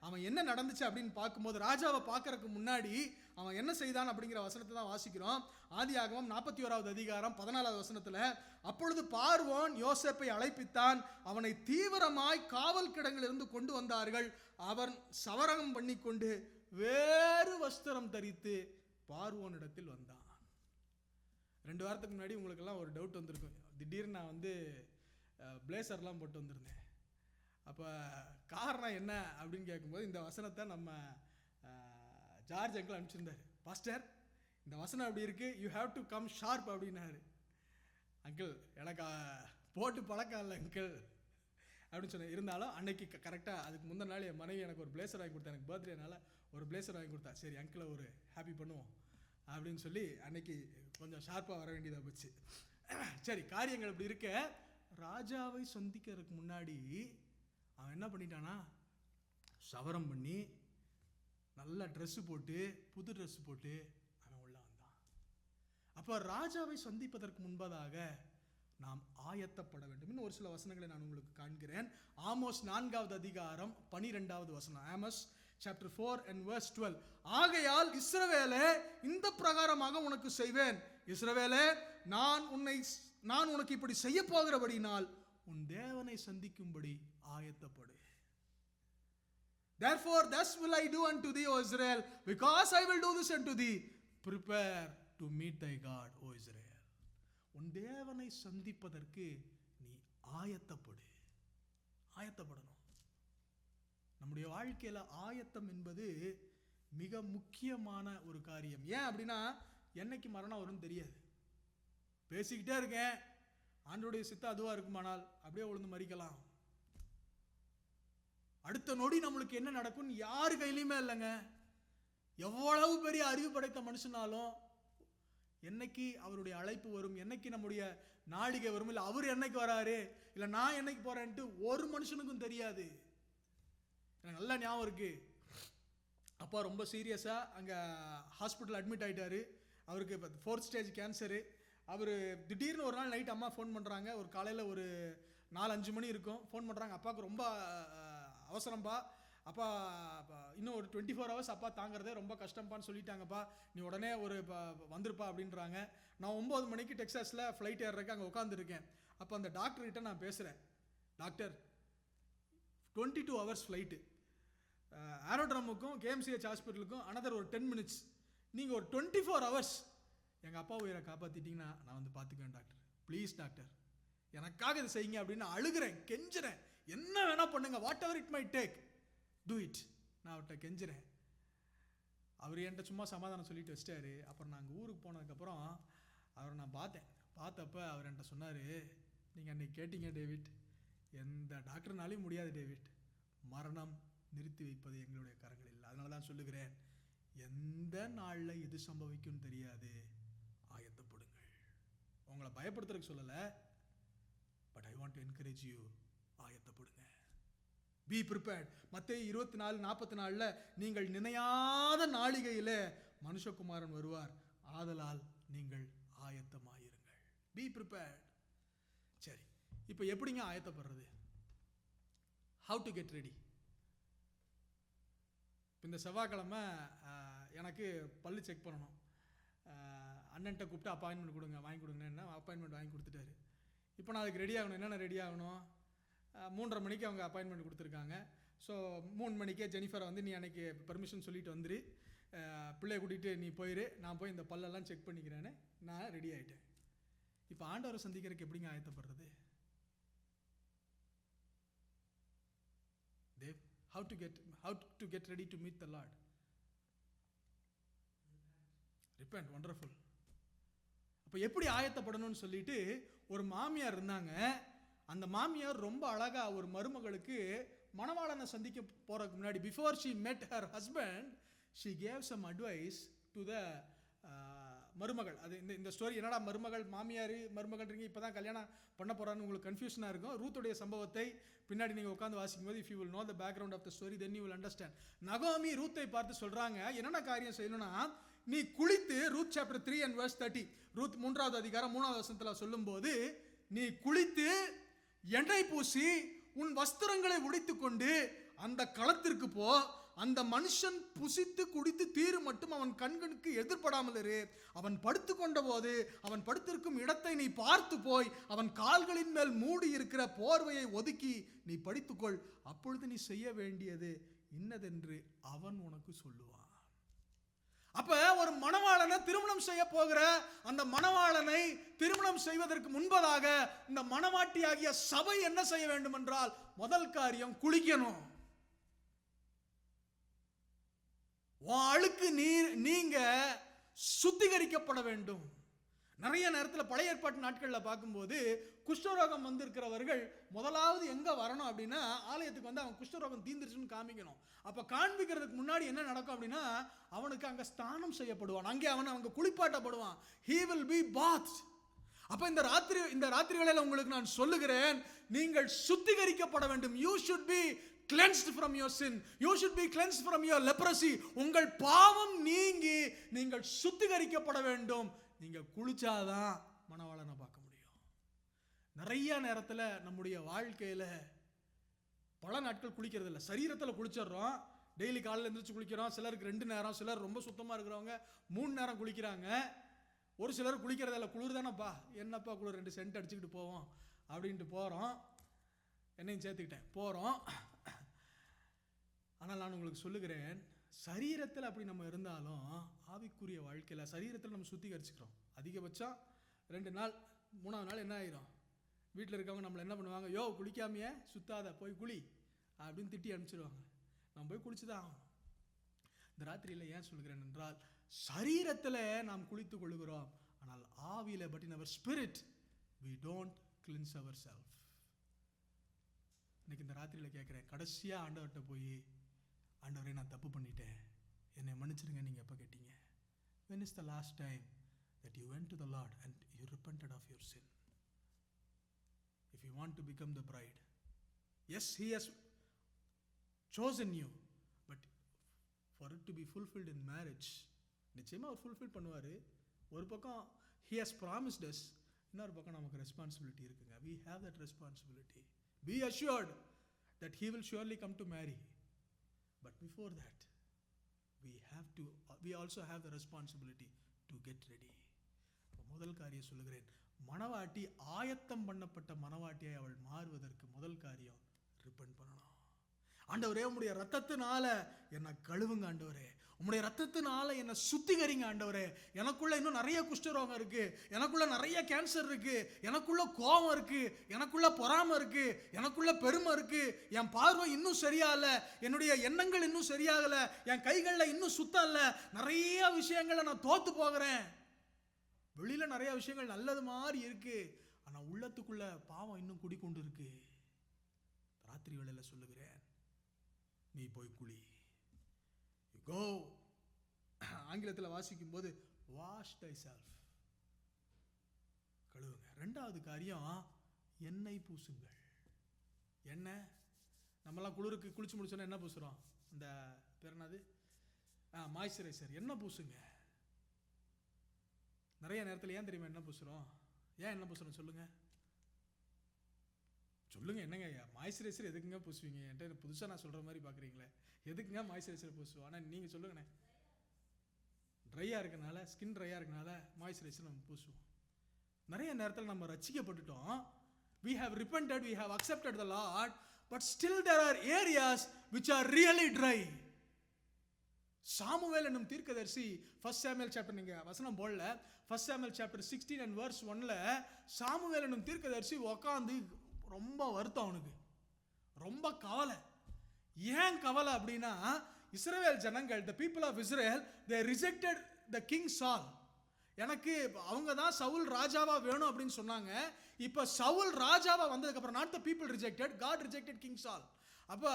[SPEAKER 1] அவன் என்ன நடந்துச்சு அப்படின்னு பார்க்கும்போது, ராஜாவை பார்க்கறதுக்கு முன்னாடி அவன் என்ன செய்தான் அப்படிங்கிற வசனத்தை தான் வாசிக்கிறோம். ஆதியாகமம் 41வது அதிகாரம் 14வது வசனத்தில், அப்பொழுது பார்வோன் யோசேப்பை அழைப்பித்தான், அவனை தீவிரமாய் காவல் கிடங்கிலிருந்து கொண்டு வந்தார்கள். அவன் சவரகம் பண்ணி கொண்டு வேறு வஸ்திரம் தரித்து பார்வோனிடத்தில் வந்தான். 2 வாரத்துக்கு முன்னாடி உங்களுக்கெல்லாம் ஒரு டவுட் வந்திருக்கும். திடீர்னு நான் பிளேசர்லாம் போட்டு வந்திருந்தேன். அப்போ காரணம் என்ன அப்படின்னு கேட்கும்போது இந்த வசனத்தை நம்ம ஜார்ஜ் அங்கிள் அனுப்பிச்சிருந்தார். பாஸ்டர், இந்த வசனம் அப்படி இருக்கு, you have to come sharp அப்படின்னாரு. அங்கிள் எனக்கு போட்டு பழக்கம் இல்லை அங்கிள் அப்படின்னு சொன்னேன். இருந்தாலும் அன்னைக்கு கரெக்டாக அதுக்கு முந்தின நாள் என் மனைவி எனக்கு ஒரு பிளேசர் வாங்கி கொடுத்தா, எனக்கு பர்த்டேனால ஒரு பிளேசர் வாங்கி கொடுத்தா. சரி அங்கிளை ஒரு ஹாப்பி பண்ணுவோம் அப்படின்னு சொல்லி அன்னைக்கு கொஞ்சம் ஷார்ப்பாக வர வேண்டியதாக போச்சு. சரி, காரியங்கள் இப்படி இருக்க, ராஜாவை சந்திக்கிறதுக்கு முன்னாடி அவன் என்ன பண்ணிட்டானா, சவரம் பண்ணி நல்ல ட்ரெஸ்ஸு போட்டு, புது ட்ரெஸ் போட்டு அவன் உள்ள வந்தான். அப்போ ராஜாவை சந்திப்பதற்கு முன்பதாக நாம் ஆயத்தப்பட வேண்டும். இன்னும் ஒரு சில வசனங்களை நான் உங்களுக்கு காண்கிறேன். ஆமோஸ் 4வது அதிகாரம் 12வது வசனம். Amos chapter 4 and verse 12. ஆகையால் இஸ்ரவேலே, இந்த பிரகாரமாக உனக்கு செய்வேன். இஸ்ரவேலே, நான் உனக்கு இப்படி செய்ய போகிறபடினால் உன் தேவனை சந்திக்கும்படி ஆயத்தப்படு. Therefore thus will I do unto thee, O Israel, because I will do this unto thee. Prepare to meet thy God, O Israel. உன் தேவனை சந்திப்பதற்கு நீ ஆயத்தப்படணும். நம்முடைய வாழ்க்கையில ஆயத்தம் என்பது மிக முக்கியமான ஒரு காரியம். ஏன் அப்படின்னா, என்னைக்கு மரணம் வரும்னு தெரியாது. பேசிக்கிட்டே இருக்கேன், ஆண்டவருடைய சித்தம் அதுவா இருக்குமானால் அப்படியே விழுந்து மரிக்கலாம். அடுத்த நொடி நம்மளுக்கு என்ன நடக்கும் யாரு கையிலுமே இல்லைங்க. எவ்வளவு பெரிய அறிவு படைத்த மனுஷனாலும் என்னைக்கு அவருடைய அழைப்பு வரும், என்னைக்கு நம்முடைய நாளிகை வரும், இல்லை அவர் என்னைக்கு வராரு, இல்லை நான் என்னைக்கு போறேன்ட்டு ஒரு மனுஷனுக்கும் தெரியாது. எனக்கு நல்லா ஞாபகம் இருக்கு, அப்பா ரொம்ப சீரியஸா அங்க ஹாஸ்பிட்டல் அட்மிட் ஆயிட்டாரு. அவருக்கு 4th ஸ்டேஜ் கேன்சரு. அவர் திடீர்னு ஒரு நாள் நைட் அம்மா ஃபோன் பண்ணுறாங்க. ஒரு காலையில் ஒரு 4-5 மணி இருக்கும். ஃபோன் பண்ணுறாங்க, அப்பாவுக்கு ரொம்ப அவசரம்பா, அப்பா இன்னும் ஒரு 24 hours அப்பா தாங்கிறதே ரொம்ப கஷ்டம்பான்னு சொல்லிட்டாங்கப்பா, நீ உடனே ஒரு வந்துருப்பா அப்படின்றாங்க. நான் 9 மணிக்கு டெக்ஸாஸில் ஃப்ளைட் ஏறுறதுக்கு அங்கே உட்காந்துருக்கேன். அப்போ அந்த டாக்டர்கிட்ட நான் பேசுகிறேன், டாக்டர் 22 hours ஃப்ளைட்டு, ஏரோட்ரமுக்கும் கேஎம்சிஹெச் ஹாஸ்பிட்டலுக்கும் அனதர் ஒரு 10 minutes, நீங்கள் ஒரு 24 hours எங்கள் அப்பா உயிரை காப்பாற்றிட்டிங்கன்னா நான் வந்து பார்த்துக்குவேன் டாக்டர், ப்ளீஸ் டாக்டர் எனக்காக இதை செய்யுங்க அப்படின்னு அழுகிறேன், கெஞ்சுறேன். என்ன வேணா பண்ணுங்க, what ever it my take, do it. நான் அவர்கிட்ட கெஞ்சுறேன். அவர் என்கிட்ட சும்மா சமாதானம் சொல்லிட்டு வச்சிட்டாரு. அப்புறம் நாங்கள் ஊருக்கு போனதுக்கப்புறம் அவரை நான் பார்த்தப்ப அவர் என்கிட்ட சொன்னார், நீங்கள் அன்னைக்கு கேட்டீங்க டேவிட், எந்த டாக்டர்னாலையும் முடியாது டேவிட், மரணம் நிறுத்தி வைப்பது எங்களுடைய கரங்கள் இல்லை. அதனால தான் சொல்லுகிறேன், எந்த நாளில் எது சம்பவிக்கும் தெரியாது, ஆயத்தப்படுங்கள். உங்களை பயப்படுத்துறதுக்கு சொல்லலை, but I want to encourage you, ஆயத்தப்படுங்க. Be prepared. மத்தேயு 24:44 நீங்கள் நினையாத நாளிகையில மனுஷகுமாரன் வருவார், ஆதலால் நீங்கள் ஆயத்தமாயிருங்கள். Be prepared. சரி, இப்போ எப்படிங்க ஆயத்தப்படுறது? How to get ready? இந்த செவ்வாய்க்கிழமை எனக்கு பல்லு செக் பண்ணணும். அண்ணன்ட்ட கூப்பிட்டு அப்பாயின்மெண்ட் கொடுங்க, வாங்கி கொடுங்கன்னு அப்பாயின்மெண்ட் வாங்கி கொடுத்துட்டாரு. இப்போ நான் அதுக்கு ரெடி ஆகணும். என்னென்ன ரெடி ஆகணும்? 3:30 மணிக்கு அவங்க அப்பாயின்மெண்ட் கொடுத்துருக்காங்க. ஸோ 3 மணிக்கே ஜெனிஃபரை வந்து நீ அன்னைக்கு பெர்மிஷன் சொல்லிட்டு வந்துரு, பிள்ளைய கூட்டிகிட்டு நீ போயிரு, நான் போய் இந்த பல்லெல்லாம் செக் பண்ணிக்கிறேன்னு நான் ரெடி ஆகிட்டேன். இப்போ ஆண்டவரை சந்திக்கிறதுக்கு எப்படிங்க ஆயத்தப்படுறது? Dev, how to get ready to meet the Lord? Repent. Wonderful. அப்போ எப்படி ஆயத்தப்படணும்னு சொல்லிட்டு ஒரு மாமியார் இருந்தாங்க. அந்த மாமியார் ரொம்ப அழகா ஒரு மருமகளுக்கு மணவாளனை சந்திக்க போறதுக்கு முன்னாடி, before she met her husband, she gave some advice to the மருமகள். அது இந்த ஸ்டோரி என்னடா மருமகள் மாமியார் மருமகள்ன்றீங்க, இப்போ தான் கல்யாணம் பண்ண போகிறான்னு உங்களுக்கு கன்ஃபியூஷனாக இருக்கும். ரூத்துடைய சம்பவத்தை பின்னாடி நீங்கள் உட்காந்து வாசிக்கும் போது, if you will know the background of the story then you will understand. நகோமி ரூத்தை பார்த்து சொல்கிறாங்க, என்னென்ன காரியம் செய்யணும்னா, நீ குளித்து, Ruth chapter 3 and verse 30, Ruth 3வது அதிகாரம் 3வது வசனத்தில் சொல்லும்போது, நீ குளித்து எண்ணெய் பூசி உன் வஸ்திரங்களை உடைத்துக்கொண்டு அந்த களத்திற்கு போ, அந்த மனுஷன் புசித்து குடித்து தீரு மட்டும் அவன் கண்களுக்கு எதிர்படாமல் இரு. அவன் படுத்து கொண்ட போது அவன் படுத்திருக்கும் இடத்தை நீ பார்த்து போய் அவன் கால்களின் மேல் மூடி இருக்கிற போர்வையை ஒதுக்கி நீ படித்துக்கொள். அப்பொழுது நீ செய்ய வேண்டியது இன்னதென்று அவன் உனக்கு சொல்லுவான். அப்ப ஒரு மணவாளனை திருமணம் செய்ய போகிற அந்த மணவாளனை திருமணம் செய்வதற்கு முன்பதாக இந்த மணவாட்டியாகிய சபை என்ன செய்ய வேண்டும் என்றால், முதல் காரியம் குளிக்கணும். அழுக்கு நீங்க சுத்திகரிக்கப்பட வேண்டும். நிறைய நேரத்தில் பழைய ஏற்பாட்டு நாட்களில் பார்க்கும்போது குஷ்டரோகம் இருக்கிறவர்கள் முதலாவது எங்க வரணும் அப்படின்னா, ஆலயத்துக்கு வந்து அவன் குஷ்டரோகம் தீந்துருச்சுன்னு காமிக்கணும். அப்ப காண்பிக்கிறதுக்கு முன்னாடி என்ன நடக்கும் அப்படின்னா, அவனுக்கு அங்க ஸ்நானம் செய்யப்படுவான், அங்கே அவங்க குளிப்பாட்டப்படுவான். he will be bathed. அப்ப இந்த ராத்திரிகளில் உங்களுக்கு நான் சொல்லுகிறேன், நீங்கள் சுத்திகரிக்கப்பட வேண்டும். you should be cleansed from your sin, you should be cleansed from your leprosy. உங்கள் பாவம் நீங்கி நீங்கள் சுத்திகரிக்கப்பட வேண்டும். நீங்க குளிச்சாதான் மணவாளனை பார்க்க முடியும். நிறைய நேரத்தில் நம்முடைய வாழ்க்கையில பல நாட்கள் குளிக்கிறது இல்லை. சரீரத்தில் குளிச்சிடுறோம், டெய்லி காலையில் எழுந்திரிச்சு குளிக்கிறோம். சிலருக்கு 2 நேரம், சிலர் ரொம்ப சுத்தமாக இருக்கிறவங்க 3 நேரம் குளிக்கிறாங்க. ஒரு சிலர் குளிக்கிறதில்ல, குளிர் தானப்பா, என்னப்பா குளிர், 2 சென்ட் அடிச்சுக்கிட்டு போவோம் அப்படின்ட்டு போகிறோம். என்னையும் சேர்த்துக்கிட்டேன், போகிறோம். ஆனால் நான் உங்களுக்கு சொல்லுகிறேன், சரீரத்தில் அப்படி நம்ம இருந்தாலும் ஆவிக்குரிய வாழ்க்கையில் சரீரத்தில் நம்ம சுத்திகரிச்சுக்கிறோம். அதிகபட்சம் 2 நாள், 3வது நாள் என்ன ஆயிரும், வீட்டில் இருக்கவங்க நம்மளை என்ன பண்ணுவாங்க, யோ குளிக்காமையே சுத்தாத, போய் குளி அப்படின்னு திட்டி அனுப்பிச்சிடுவாங்க. நம்ம போய் குளிச்சு தான் ஆகணும். இந்த ராத்திரியில் ஏன் சொல்லுகிறேன் என்றால், சரீரத்தில் நாம் குளித்து கொள்கிறோம், ஆனால் ஆவியில் but in our spirit we don't cleanse ourselves. இன்னைக்கு இந்த ராத்திரியில் கேட்குறேன், கடைசியாக ஆண்டவர்கிட்ட போய், ஆண்டவரே நான் தப்பு பண்ணிட்டேன், என்னை மன்னிச்சிருங்க, நீங்கள் எப்போ கேட்டீங்க? when is the last time that you went to the Lord and you repented of your sin? If you want to become the bride, yes, he has chosen you, but for it to be fulfilled in marriage, நிச்சயமாக அவர் fulfil பண்ணுவார். ஒரு பக்கம் he has promised us, இன்னொரு பக்கம் நமக்கு responsibility இருக்குங்க. we have that responsibility. be assured that he will surely come to marry, but before that we also have the responsibility to get ready. முதல் காரியம் சொல்லுகிறேன், மணவாட்டி ஆயத்தம் பண்ணப்பட்ட மணவாட்டியை அவள் மாறுவதற்கு முதல் காரியம் ரிப்பென்ட் பண்ணணும். ஆண்டவரே, உம்முடைய ரத்தத்தினால என்னை கழுவுங்க ஆண்டவரே, உம்முடைய ரத்தத்தினால என்னை சுத்திகரிங்க ஆண்டவரே. எனக்குள்ள இன்னும் நிறைய குஷ்டரோகம் இருக்கு, எனக்குள்ள நிறைய கேன்சர் இருக்கு, எனக்குள்ள கோபம் இருக்கு, எனக்குள்ள பொறாமை இருக்கு, எனக்குள்ள பெருமை இருக்கு, என் பார்வை இன்னும் சரியா இல்ல, என்னுடைய எண்ணங்கள் இன்னும் சரியாகல, என் கைகளில் இன்னும் சுத்தம் இல்ல, நிறைய விஷயங்களை நான் தோத்து போகிறேன். வெளியில நிறைய விஷயங்கள் நல்லது மாதிரி இருக்கு, ஆனா உள்ளத்துக்குள்ள பாவம் இன்னும் குடிக்கொண்டு இருக்கு. ராத்திரி வேளையில சொல்லுகிறேன், நீ போய் குளி. you go. ஆங்கிலத்தில் வாசிக்கும் போது wash thyself, கழுவுங்க. 2வது காரியம், எண்ணெய் பூசுங்கள். எண்ணெய், நம்மலாம் குளிருக்கு குளிச்சு முடிச்சோன்னா என்ன பூசுறோம், அந்த பேர் என்னது, மாய்ஸ்சரைசர், எண்ணெய் பூசுங்க. நிறைய நேரத்தில் ஏன் தெரியுமா என்ன பூசுறோம், ஏன் என்ன பூசுறோம் சொல்லுங்க சொல்லுங்க. என்னங்க மாய்ஸ்சரைசர் எதுக்குங்க பூசுவீங்க? என்கிட்ட புதுசாக நான் சொல்கிற மாதிரி பார்க்குறீங்களே, எதுக்குங்க மாய்ஸ்சரைசர் பூசுவோம்? ஆனால் நீங்கள் சொல்லுங்கண்ணே. ட்ரையாக இருக்கனால, ஸ்கின் ட்ரையாக இருக்கனால மாய்ஸ்சரைசர் நம்ம பூசுவோம். நிறைய நேரத்தில் நம்ம ரட்சிக்கப்பட்டுட்டோம், we have repented, we have accepted the Lord, but still there are areas which are really dry. Samuel என்னும் தீர்க்கதரிசி, 1 Samuel சாப்டர், நீங்க வசனம் போடல, 1 Samuel சாப்டர் 16 and verse 1ல சாமுவேல் என்னும் தீர்க்கதரிசி உட்காந்து ரொம்ப வருத்தம், அவனுக்கு ரொம்ப கவலை. ஏன் கவலை அப்படின்னா, இஸ்ரவேல் ஜனங்கள், the people of Israel, they rejected the king Saul. எனக்கு அவங்க தான் சவுல் ராஜாவா வேணும் அப்படின்னு சொன்னாங்க. இப்ப சவுல் ராஜாவா வந்ததுக்கு அப்புறம், not the people rejected, God rejected king Saul. அப்போ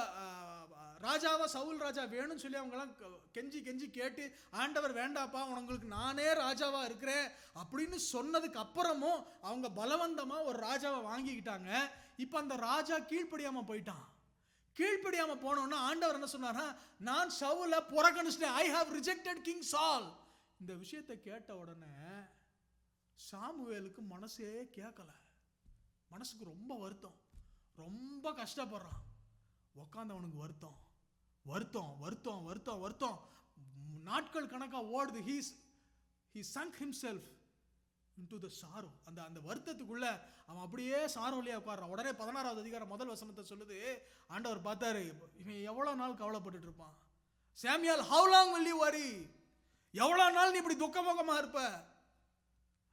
[SPEAKER 1] ராஜாவா சவுல் ராஜா வேணும்னு சொல்லி அவங்கெல்லாம் கெஞ்சி கெஞ்சி கேட்டு, ஆண்டவர் வேண்டாப்பா உங்களுக்கு நானே ராஜாவா இருக்கிறேன் அப்படின்னு சொன்னதுக்கு அப்புறமும் அவங்க பலவந்தமா ஒரு ராஜாவை வாங்கிக்கிட்டாங்க. இப்போ அந்த ராஜா கீழ்ப்படியாம போயிட்டான். கீழ்ப்படியாம போனோன்னா ஆண்டவர் என்ன சொன்னாரா, நான் சவுலை புறக்கணிச்சிட்டேன். ஐ ஹாவ் ரிஜெக்டட் கிங் சால். இந்த விஷயத்தை கேட்ட உடனே சாமுவேலுக்கு மனசே கேட்கல. மனசுக்கு ரொம்ப வருத்தம், ரொம்ப கஷ்டப்படுறான். உக்காந்து அவனுக்கு வருத்தம் வருத்தம் வருத்தம் வருத்தம் வருத்தம். நாட்கள் கணக்கா ஓடுது. he sunk himself into the sorrow. அந்த வருத்தத்துக்குள்ள அவன் அப்படியே சாரோலியா உட்கார்றான். உடனே 16வது அதிகாரம் முதல் வசனத்தை சொல்லுது, ஆண்டவர் பார்த்தாரு, இவன் எவ்வளவு நாள் கவலைப்பட்டு இருப்பான். Samuel, how long will you worry? எவ்வளவு நாள் நீ இப்படி துக்கமுகமா இருப்ப?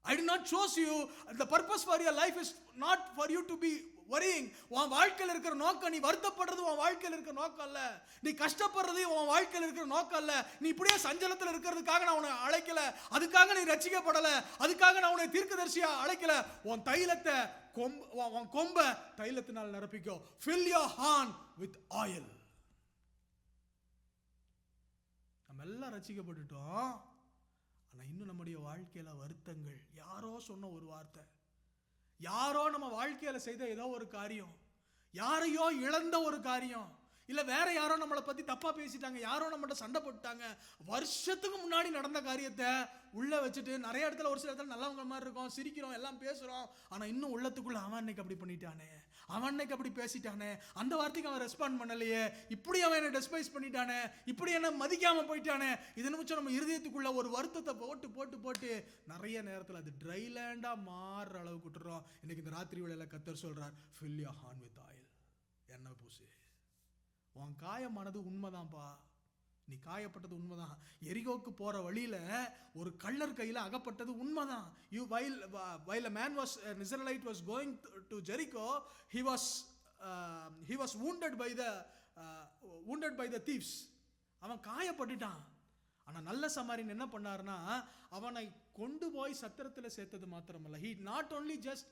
[SPEAKER 1] I did not choose you. The purpose for your life is not for you to be worrying. உன் வாழ்க்கையில் இருக்கிற நோக்கம் நீ வருத்தப்படுறது உன் வாழ்க்கையில் இருக்கிற நோக்கம் அல்ல. நீ கஷ்டப்படுறது உன் வாழ்க்கையில் இருக்கிற நோக்கம் அல்ல. நீ இப்படியே சஞ்சலத்தில் இருக்கிறதுக்காக நான் உன்னை அழைக்கல. அதுக்காக நீ ரட்சிக்கப்படல. அதுக்காக நான் உன்னை தீர்க்கதரிசியா அழைக்கல. உன் தைலத்தை உன் கொம்ப தைலத்தினால் நிரப்பிக்கோ. Fill your horn with oil. நம்ம எல்லாம் ரட்சிக்கப்பட்டுட்டோம். ஆனா இன்னும் நம்முடைய வாழ்க்கையில வருத்தங்கள். யாரோ சொன்ன ஒரு வார்த்தை, யாரோ நம்ம வாழ்க்கையில செய்த ஏதோ ஒரு காரியம், யாரையோ இழந்த ஒரு காரியம், இல்ல வேற யாரோ நம்மளை பத்தி தப்பா பேசிட்டாங்க, யாரோ நம்மகிட்ட சண்டை போட்டாங்க. வருஷத்துக்கு முன்னாடி நடந்த காரியத்தை உள்ள வச்சுட்டு நிறைய இடத்துல ஒரு சில இடத்துல நல்லவங்க மாதிரி இருக்கும், சிரிக்கிறோம், எல்லாம் பேசுறோம். ஆனா இன்னும் உள்ளத்துக்குள்ள அவன் அன்னைக்கு அப்படி பண்ணிட்டானே, அவன் அன்னைக்கு அப்படி பேசிட்டானே, அந்த வார்த்தைக்கு அவன் ரெஸ்பாண்ட் பண்ணலையே, இப்படி அவன் என்ன டெஸ்பைஸ் பண்ணிட்டானே, இப்படி என்ன மதிக்காம போயிட்டானே, இது நிமிஷம் நம்ம இருதயத்துக்குள்ள ஒரு வருத்தத்தை போட்டு போட்டு போட்டு நிறைய நேரத்தில் அது ட்ரை லேண்டா மாறுற அளவுக்கு விட்டுறோம். இன்னைக்கு இந்த ராத்திரி வேளையில கர்த்தர் சொல்றார், fill your horn with oil. எண்ணெய் பூசு. உன் காயமானது உண்மைதான்ப்பா, நீ காயப்பட்டது உண்மைதான். எரிகோக்கு போற வழியில ஒரு கள்ளர் கையில அகப்பட்டது உண்மைதான். While a man was, an Israelite was going to Jericho, he was wounded by the thieves. அவன் காயப்பட்டுட்டான். ஆனா நல்ல சமாரியன் என்ன பண்ணாருன்னா, அவனை கொண்டு போய் சத்திரத்தில் சேர்த்தது மாத்திரமல்ல, he not only just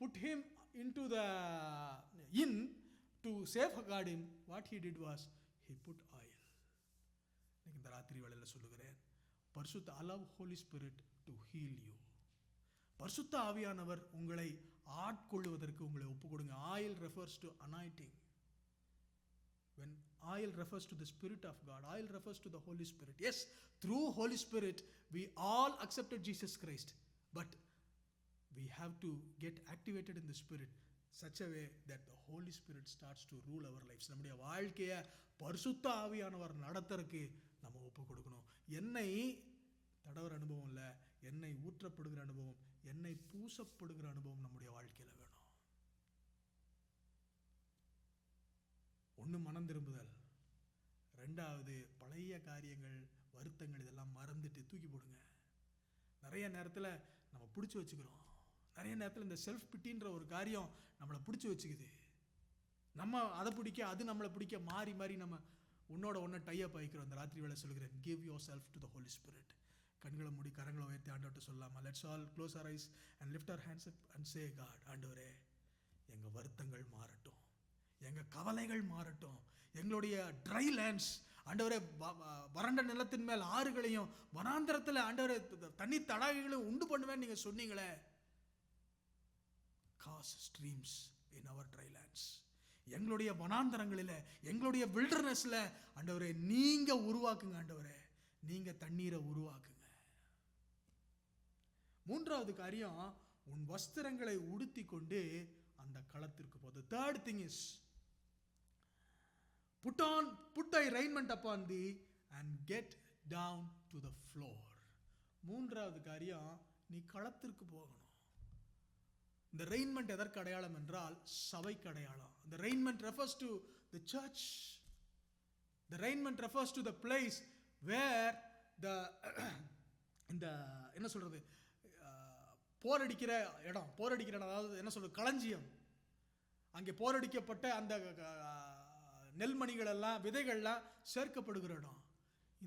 [SPEAKER 1] put him into the inn to safeguard him, what he did was he put oil. இந்த ராத்திரி வேளையில சொல்லுகிறேன், பரிசுத்த allow Holy Spirit to heal you. பரிசுத்த ஆவியானவர் உங்களை ஆட்கொள்வதற்கு உங்களை ஒப்பு கொடுங்க. Oil refers to anointing. When oil refers to the Spirit of God, oil refers to the Holy Spirit. Yes, through Holy Spirit we all accepted Jesus Christ, but we have to get activated in the Spirit such a way that the Holy Spirit starts to rule our lives. நம்முடைய வாழ்க்கையை பரிசுத்த ஆவியானவர் நடத்துறதுக்கு நம்ம ஒப்பு கொடுக்கணும். எண்ணெய் தடவர அனுபவம் இல்லை, எண்ணெய் ஊற்றப்படுகிற அனுபவம், எண்ணெய் பூசப்படுகிற அனுபவம் நம்முடைய வாழ்க்கையில வேணும். ஒன்று மனம் திரும்புதல், ரெண்டாவது பழைய காரியங்கள், வருத்தங்கள் இதெல்லாம் மறந்துட்டு தூக்கி போடுங்க. நிறைய நேரத்தில் நம்ம பிடிச்சி வச்சுக்கிறோம். நிறைய நேரத்தில் இந்த செல்ஃப் பிட்டின்ற ஒரு காரியம் நம்மளை பிடிச்சி வச்சுக்குது. நம்ம அதை பிடிக்க, அது நம்மளை பிடிக்க, மாறி மாறி நம்ம உன்னோட ஒன்று டைப் ஆகிக்கிறோம். இந்த ராத்திரி வேளை சொல்லுகிறேன், give yourself to the Holy Spirit. கண்களை மூடி கரங்களை உயர்த்தி ஆண்டவர்கிட்ட சொல்லலாமா? Let's all close our eyes and lift our hands up and say, God, ஆண்டவரே, எங்கள் வருத்தங்கள் மாறட்டும், எங்கள் கவலைகள் மாறட்டும், எங்களுடைய ட்ரை லேண்ட்ஸ் ஆண்டவரே, வறண்ட நிலத்தின் மேல் ஆறுகளையும் வனாந்திரத்தில் ஆண்டவரே தண்ணி தடாகைகளையும் உண்டு பண்ணுவேன் நீங்கள் சொன்னீங்களே. cause streams in our dry lands. எங்களுடைய வனாந்தரங்களில், எங்களுடைய வில்டர்னஸ்ல ஆண்டவரே நீங்க உருவாக்குங்க. ஆண்டவரே நீங்க தண்ணீரை உருவாக்குங்க. மூன்றாவது காரியம், உன் வஸ்திரங்களை உடுத்தி கொண்டு அந்த களத்திற்கு போது. third thing is put thy raiment upon thee and get down to the floor. மூன்றாவது காரியம், நீ களத்திற்கு போகணும். இந்த ரெயின்மெண்ட் எதற்கு அடையாளம் என்றால் சபைக்கு அடையாளம். The raiment refers to the church. The raiment refers to the place where the இந்த என்ன சொல்றது, போரடிக்கிற இடம், அதாவது என்ன சொல்றது, களஞ்சியம். அங்கே போரடிக்கப்பட்ட அந்த நெல்மணிகள் எல்லாம், விதைகள்லாம் சேர்க்கப்படுகிற இடம்.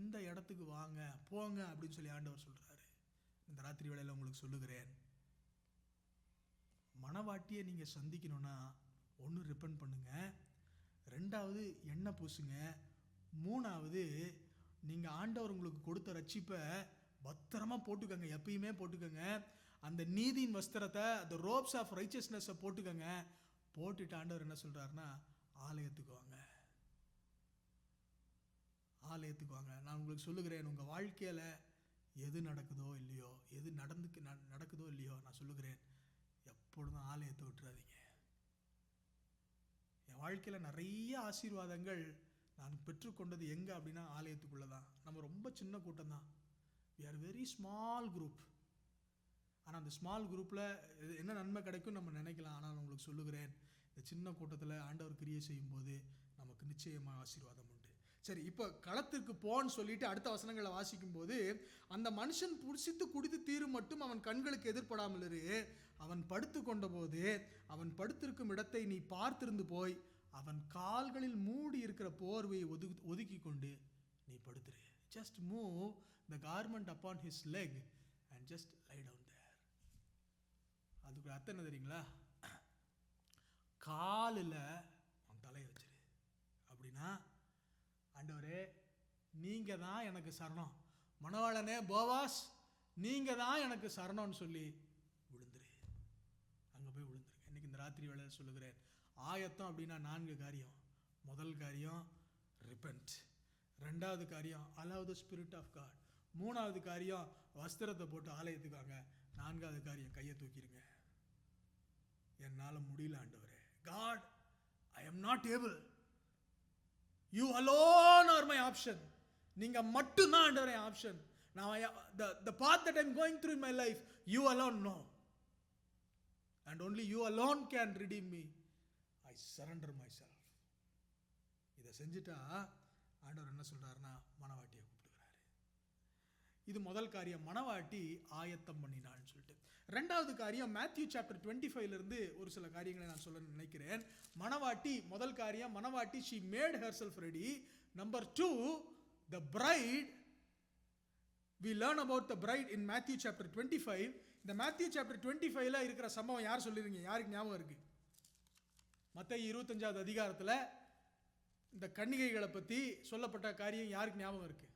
[SPEAKER 1] இந்த இடத்துக்கு வாங்க, போங்க அப்படின்னு சொல்லி ஆண்டவர் சொல்றாரு. இந்த ராத்திரி வேளையில உங்களுக்கு சொல்லுகிறேன், மனவாட்டியை நீங்க சந்திக்கணும்னா ஒன்று ரிப்பன் பண்ணுங்க, ரெண்டாவது எண்ணெய் பூசுங்க. மூணாவது நீங்கள் ஆண்டவர் உங்களுக்கு கொடுத்த ரட்சிப்பை பத்திரமா போட்டுக்கங்க, எப்பயுமே போட்டுக்கங்க. அந்த நீதியின் வஸ்திரத்தை, அந்த ரோப்ஸ் ஆஃப் ரைச்சஸ்னஸை போட்டுக்கங்க. போட்டுட்டு ஆண்டவர் என்ன சொல்றாருன்னா, ஆலயத்துக்கு வாங்க, ஆலயத்துக்கு வாங்க. நான் உங்களுக்கு சொல்லுகிறேன், உங்கள் வாழ்க்கையில் எது நடக்குதோ இல்லையோ, எது நடக்குதோ இல்லையோ, நான் சொல்லுகிறேன், எப்பொழுதும் ஆலயத்தை விட்டுறாதீங்க. என் வாழ்க்கையில் நிறைய ஆசீர்வாதங்கள் நான் பெற்றுக்கொண்டது எங்கே அப்படின்னா ஆலயத்துக்குள்ளே தான். நம்ம ரொம்ப சின்ன கூட்டம் தான், we are very small group. ஆனால் அந்த ஸ்மால் குரூப்பில் என்ன நன்மை கிடைக்கும் நம்ம நினைக்கலாம். ஆனால் நான் உங்களுக்கு சொல்லுகிறேன், இந்த சின்ன கூட்டத்தில் ஆண்டவர் கிரியை செய்யும்போது நமக்கு நிச்சயமாக ஆசீர்வாதம் உண்டு. சரி, இப்போ களத்திற்கு போன்னு சொல்லிட்டு அடுத்த வசனங்களை வாசிக்கும் போது, அந்த மனுஷன் புசித்து குடித்து தீரும் மட்டும் அவன் கண்களுக்கு எதிர்படாமல் இரு. அவன் படுத்து கொண்ட போது அவன் படுத்திருக்கும் இடத்தை நீ பார்த்திருந்து போய் அவன் கால்களில் மூடி இருக்கிற போர்வையை ஒதுக்கி கொண்டு நீ படுத்துரு. Just move the garment upon his leg and just lie down there. அதுக்கு அர்த்தம் என்ன தெரியுங்களா? காலில் அவன் தலையை வச்சிரு. அப்படின்னா, ஆண்டவரே நீங்க தான் எனக்கு சரணம், மணவாளனே போவாஸ் நீங்க தான் எனக்கு சரணம்னு சொல்லி விழுந்துரு. அங்கே போய் விழுந்துருங்க. இன்னைக்கு இந்த ராத்திரி வேளையில் சொல்லுகிறேன், ஆயத்தம் அப்படின்னா 4 காரியம். முதல் காரியம் repent, ரெண்டாவது காரியம் allow the spirit of God, மூணாவது காரியம் வஸ்திரத்தை போட்டு ஆலயத்துக்கு வாங்க, நான்காவது காரியம் கையை தூக்கிடுங்க. என்னால் முடியல ஆண்டவரே, God I am not able, you alone are my option, நீங்க மட்டும்தான் ஆண்டவரே option. Now the path that I'm going through in my life, you alone know, and only you alone can redeem me. I surrender myself. இதை செஞ்சுட்டா ஆண்டவர் என்ன சொல்றாருன்னா, மணவாட்டியை கூப்பிடுகிறாரு. இது முதல் காரியம், மணவாட்டி ஆயத்தம் பண்ணினான்னு சொல்லிட்டு. ரெண்டாவது காரியம், மேத்யூ சாப்டர் 25 இருந்து ஒரு சில காரியங்களை நான் சொல்ல நினைக்கிறேன். மணவாட்டி, முதல் காரியம் மணவாட்டி, she made herself ready. Number 2, the bride, we learn about the bride in Matthew chapter 25. இந்த மேத்யூ சாப்டர் 25ல இருக்கிற சம்பவம் யார் சொல்லிருங்க, யாருக்கு ஞாபகம் இருக்கு? மத்தேயு 25வது அதிகாரத்தில் இந்த கன்னிகைகளை பற்றி சொல்லப்பட்ட காரியம் யாருக்கு ஞாபகம் இருக்கு?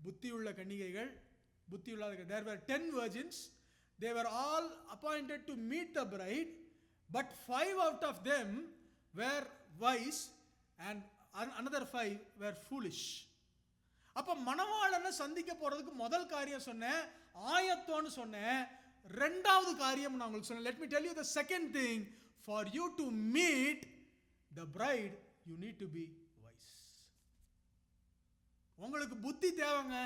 [SPEAKER 1] புத்தியுள்ள கன்னிகைகள், புத்தியுள்ள, there were 10 virgins, they were all appointed to meet the bride, but 5 out of them were wise and another 5 were foolish. அப்ப மணவாளனை சந்திக்க போறதுக்கு முதல் காரியம் சொன்னேன், ஆயத்தம்னு சொன்னேன். ரெண்டாவது காரியம் நான் உங்களுக்கு சொன்னேன், let me tell you the second thing, for you to meet the bride you need to be wise. உங்களுக்கு புத்தி தேவைங்க.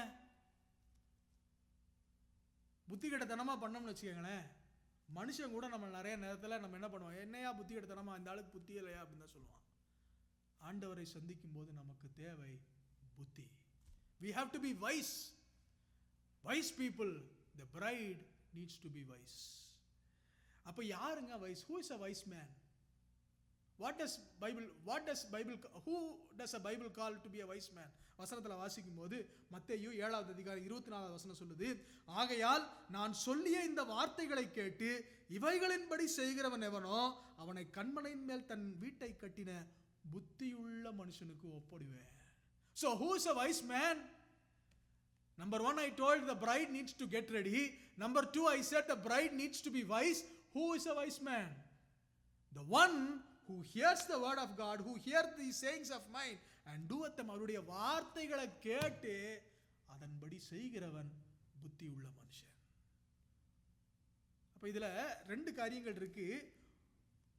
[SPEAKER 1] புத்தி கெட்டத்தனமா பண்ணோம்னு வச்சுக்கோங்களேன், மனுஷன் கூட நம்ம நிறைய நேரத்தில் நம்ம என்ன பண்ணுவோம், என்னையா புத்தி கெட்டத்தனமா, இந்த ஆளுக்கு புத்தி இல்லையா அப்படின்னு தான் சொல்லுவான். ஆண்டவரை சந்திக்கும் போது நமக்கு தேவை புத்தி. We have to be wise. Wise people, the bride needs to be wise. அப்ப யாருங்க wise? Who is a wise man? who does a Bible call to be a wise man? வசனத்துல வாசிக்கும் போது மத்தேயு 7வது அதிகாரம் 24வது வசனம் சொல்லுது, ஆகையால் நான் சொல்லிய இந்த வார்த்தைகளை கேட்டு இவைகளின்படி செய்கிறவன் எவனோ அவனை கண்மலையின் மேல் தன் வீட்டை கட்டின புத்தியுள்ள மனுஷனுக்கு ஒப்பிடுவேன். So who is a wise man? Number 1, I told the bride needs to get ready. Number 2, I said the bride needs to be wise. Who is a wise man? The one who hears the word of God, who hears these sayings of mine and doeth them. அவருடைய வார்த்தைகளை கேட்டு அதன்படி செய்கிறவன் புத்தி உள்ள மனுஷன். அப்ப இதுல 2 காரியங்கள் இருக்கு.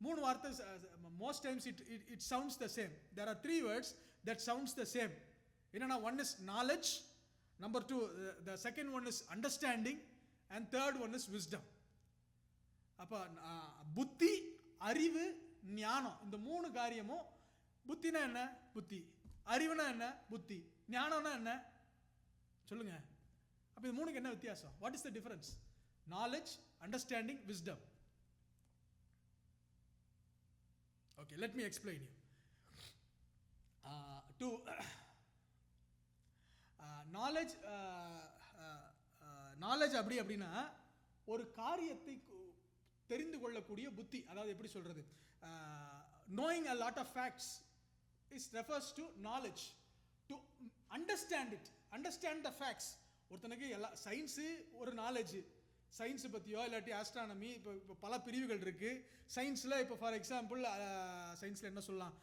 [SPEAKER 1] 3 வார்த்தை, most times it sounds the same. There are 3 words that sounds the same. என்னன்னா, one is knowledge, number 2 the second one is understanding, and third one is wisdom. அப்ப புத்தி, அறிவு, ஞானம், இந்த 3 காரியமும், புத்தினா என்ன? புத்தி. அறிவுனா என்ன? புத்தி. ஞானம்னா என்ன? சொல்லுங்க. அப்ப இந்த 3க்கு என்ன வித்தியாசம்? What is the difference? Knowledge, understanding, wisdom. Okay, let me explain you. knowledge அப்படின்னா, ஒரு காரியத்தை தெரிந்து கொள்ளக்கூடிய புத்தி. அதாவது எப்படி சொல்றது, knowing a lot of facts is refers to knowledge, to understand it, understand the facts. ஒருத்தனுக்கு எல்லா சயின்ஸு ஒரு நாலேஜ், சயின்ஸு பற்றியோ இல்லாட்டி ஆஸ்ட்ரானமி, இப்போ பல பிரிவுகள் இருக்குது சயின்ஸில். இப்போ ஃபார் எக்ஸாம்பிள் சயின்ஸில் என்ன சொல்லலாம்,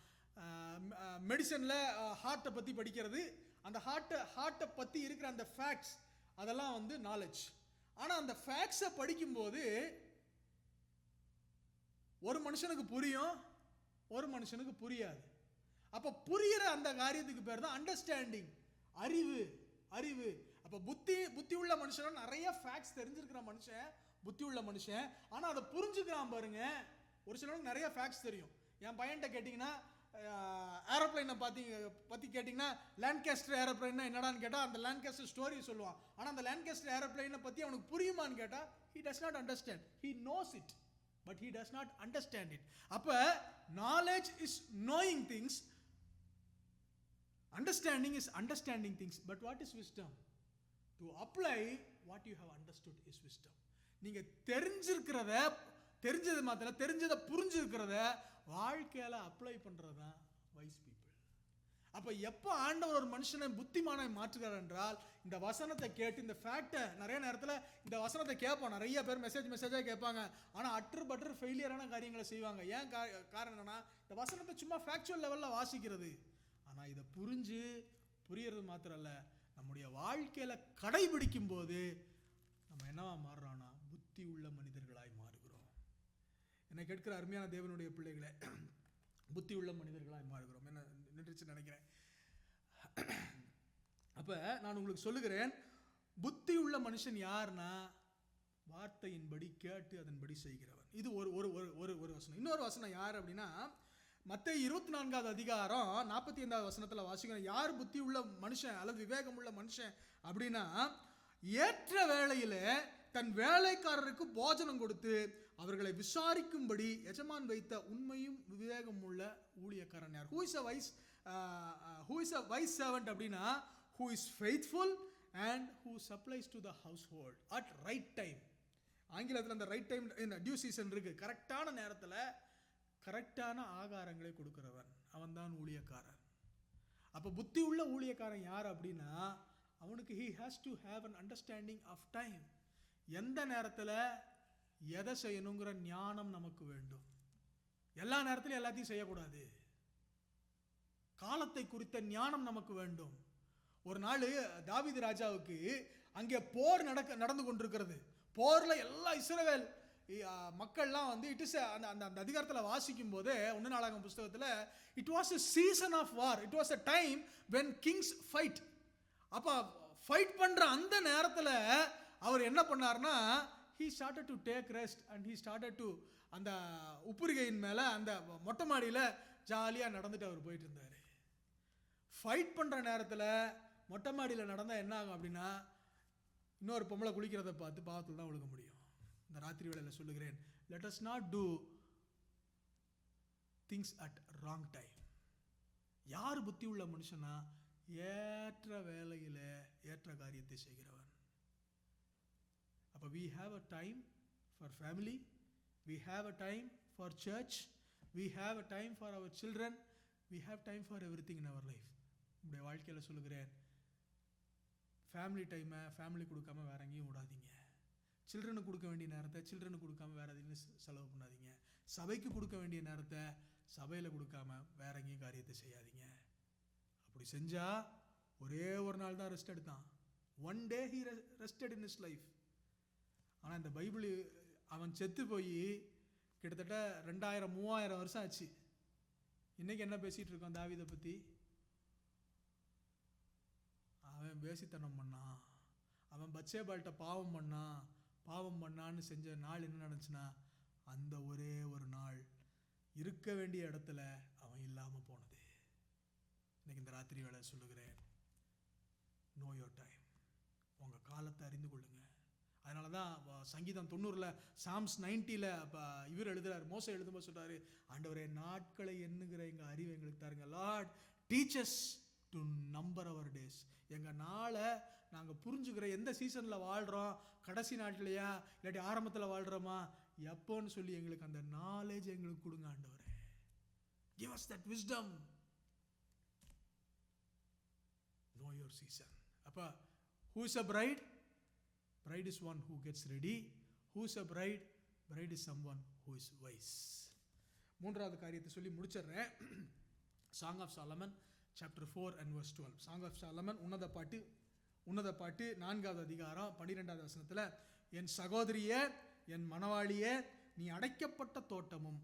[SPEAKER 1] மெடிசனில் ஹார்ட்டை பற்றி படிக்கிறது, அந்த ஹார்ட்டை பற்றி இருக்கிற அந்த ஃபேக்ட்ஸ் அதெல்லாம் வந்து நாலேஜ். ஆனால் அந்த ஃபேக்ட்ஸை படிக்கும்போது ஒரு மனுஷனுக்கு புரியும், ஒரு மனுஷனுக்கு புரியாது. அப்போ புரிகிற அந்த காரியத்துக்கு பேர் தான் அண்டர்ஸ்டாண்டிங், அறிவு. அறிவு அப்போ புத்தி உள்ள மனுஷன், நிறைய ஃபேக்ட்ஸ் தெரிஞ்சிருக்கிற மனுஷன் புத்தி உள்ள மனுஷன். ஆனால் அதை புரிஞ்சுக்கிறான் பாருங்க. ஒரு சிலருக்கு நிறைய ஃபேக்ட்ஸ் தெரியும். என் பையன்கிட்ட கேட்டிங்கன்னா, ஏரோப்ளைனை பற்றி கேட்டிங்கன்னா, லேண்ட்காஸ்டர் ஏரோப்ளைன்னா என்னடான்னு கேட்டால் அந்த லேண்ட்காஸ்டர் ஸ்டோரி சொல்லுவான். ஆனால் அந்த லேண்ட்காஸ்டர் ஏரோப்ளைனை பற்றி அவனுக்கு புரியுமான்னு கேட்டால் he does not understand. He knows it but he does not understand it. அப்போ knowledge is knowing things, understanding is understanding things. But what is wisdom? To apply what you have understood is wisdom. நீங்க தெரிஞ்சது மாத்திர தெரிஞ்சதை புரிஞ்சிருக்கிறத வாழ்க்கையில apply பண்றதுதான் wise people. அப்ப எப்ப ஆண்டவர் ஒரு மனுஷனை புத்திமானை மாற்றுகிறார் என்றால், இந்த வசனத்தை கேட்டு இந்த ஃபேக்டை, நிறைய நேரத்தில் இந்த வசனத்தை கேட்போம், நிறைய பேர் மெசேஜாக கேட்பாங்க, ஆனால் அட்ரு ஃபெயிலியரான காரியங்களை செய்வாங்க. ஏன் காரணம் என்னன்னா, இந்த வசனத்தை சும்மா ஃபேக்சுவல் லெவலில் வாசிக்கிறது. ஆனால் இதை புரியறது மாத்திரம் இல்லை, நம்முடைய வாழ்க்கையில கடைபிடிக்கும் போது நம்ம என்னவா மாறுறோம்னா புத்தி உள்ள மனிதர்களாய் மாறுகிறோம். என்னை கேட்கிற அருமையான தேவனுடைய பிள்ளைகளே, புத்தி உள்ள மனிதர்களாய் மாறுகிறோம். என்ன நின்றுச்சு நினைக்கிறேன். அப்ப நான் உங்களுக்கு சொல்லுகிறேன், புத்தி உள்ள மனுஷன் யாருன்னா வார்த்தையின்படி கேட்டு அதன்படி செய்கிறவன். இது ஒரு வசனம். இன்னொரு வசனம் யார் அப்படின்னா, மத்தேயு 24வது அதிகாரம் 45வது வசனத்தில் வாசிக்கிறோம். யார் புத்தி உள்ள மனுஷன் அல்லது விவேகம் உள்ள மனுஷன் அப்படின்னா, ஏற்ற வேளையில தன் வேலைக்காரருக்கு போஜனம் கொடுத்து அவர்களை விசாரிக்கும்படி எஜமான் வைத்த உண்மையும் விவேகம் உள்ள ஊழியக்காரன் யார்? Who is a wise servant அப்படின்னா, who is faithful and who supplies to the household at right time. ஆங்கிலத்தில் அந்த ரைட் டைம் டியூ சீசன் இருக்கு. கரெக்டான நேரத்தில் கரெக்டான ஆகாரங்களை கொடுக்கிறவன் அவன் தான் ஊழியக்காரன். அப்போ புத்தி உள்ள ஊழியக்காரன் யார் அப்படின்னா, அவனுக்கு he has to have an understanding of time. எந்த நேரத்தில் எதை செய்யணுங்கிற ஞானம் நமக்கு வேண்டும். எல்லா நேரத்திலும் எல்லாத்தையும் செய்யக்கூடாது. காலத்தை குறித்த ஞானம் நமக்கு வேண்டும். ஒரு நாள் தாவீது ராஜாவுக்கு அங்கே போர் நடந்து கொண்டிருக்கிறது. போர்ல எல்லா இஸ்ரவேல் மக்கள்லாம் வந்து இட் இஸ் அந்த அதிகாரத்தில் வாசிக்கும் போது 1 நாளாகமம் புஸ்தகத்தில், it was a season of war, it was a time when kings fight. அப்போ ஃபைட் பண்ற அந்த நேரத்தில் அவர் என்ன பண்ணார்னா, he started to take rest and he started to அந்த உப்புரிகையின் மேலே அந்த மொட்டை மாடியில் ஜாலியாக நடந்துட்டு அவர் போயிட்டு இருந்தார். ஃபைட் பண்ணுற நேரத்தில் மொட்டை மாடியில் நடந்தால் என்ன ஆகும் அப்படின்னா, இன்னொரு பொம்பளை குளிக்கிறத பார்த்து பாவத்தில் தான் ஒழுக முடியும். இந்த ராத்திரி வேளையில் சொல்லுகிறேன், let us not do things at wrong time. யார் புத்தி உள்ள மனுஷனா, ஏற்ற வேளையில் ஏற்ற காரியத்தை செய்கிறவன். அப்போ we have a time for family, we have a time for church, we have a time for our children, we have time for everything in our life. உங்களுடைய வாழ்க்கையில் சொல்லுகிறேன், ஃபேமிலி டைமை ஃபேமிலி கொடுக்காம வேற எங்கேயும் விடாதீங்க. சில்ட்ரனுக்கு கொடுக்க வேண்டிய நேரத்தை சில்ட்ரனுக்கு கொடுக்காம வேற எதையும் செலவு பண்ணாதீங்க. சபைக்கு கொடுக்க வேண்டிய நேரத்தை சபையில் கொடுக்காம வேற எங்கேயும் காரியத்தை செய்யாதீங்க. அப்படி செஞ்சா ஒரே ஒரு நாள் தான் ரெஸ்ட் எடுத்தான். One day he rested in his life. ஆனால் இந்த பைபிள் அவன் செத்து போய் கிட்டத்தட்ட 2000-3000 வருஷம் ஆச்சு. இன்னைக்கு என்ன பேசிட்டு இருக்கோம் தாவீதை பற்றி? அவன் வேசித்தனம் பண்ணான், அவன் பத்சேபாள்கிட்ட பாவம் பண்ணான்னு செஞ்ச நாள் என்ன நடந்துச்சுன்னா, அந்த ஒரே ஒரு நாள் இருக்க வேண்டிய இடத்துல அவன் இல்லாமல் போனது. இன்னைக்கு இந்த ராத்திரி வேளை சொல்லுகிறேன், நோ யோர் டைம். உங்கள் காலத்தை அறிந்து கொள்ளுங்க. அதனால தான் சங்கீதம் 90ல் சாம்ஸ் 90ல் இவர் எழுதுறாரு, மோசே எழுதும்போது சொல்றாரு, ஆண்டவரே நாட்களை எண்ணுகிற எங்கள் அறிவை எங்களுக்கு தாருங்க. Lord teach us to number our days. எங்கள் நாளை நாங்கள் புரிஞ்சுக்கிற, எந்த சீசனில் வாழ்கிறோம், கடைசி நாட்டிலையா இல்லாட்டி ஆரம்பத்தில் வாழ்கிறோமா, எப்போன்னு சொல்லி எங்களுக்கு அந்த நாலேஜ் எங்களுக்கு கொடுங்க ஆண்டவரே. Give us that wisdom. Know your season. அப்ப who is a bride? Bride is one who gets ready. Who is a bride? Bride is someone who is wise. மூன்றாவது காரியத்தை சொல்லி முடிச்சிடுறேன். Song of Solomon chapter 4 and verse 12. Song of Solomon உன்னத பாட்டு 4வது அதிகாரம் 12வது வசனத்துல, என் சகோதரியே, என் மணவாளியே, நீ அடைக்கப்பட்ட தோட்டமும்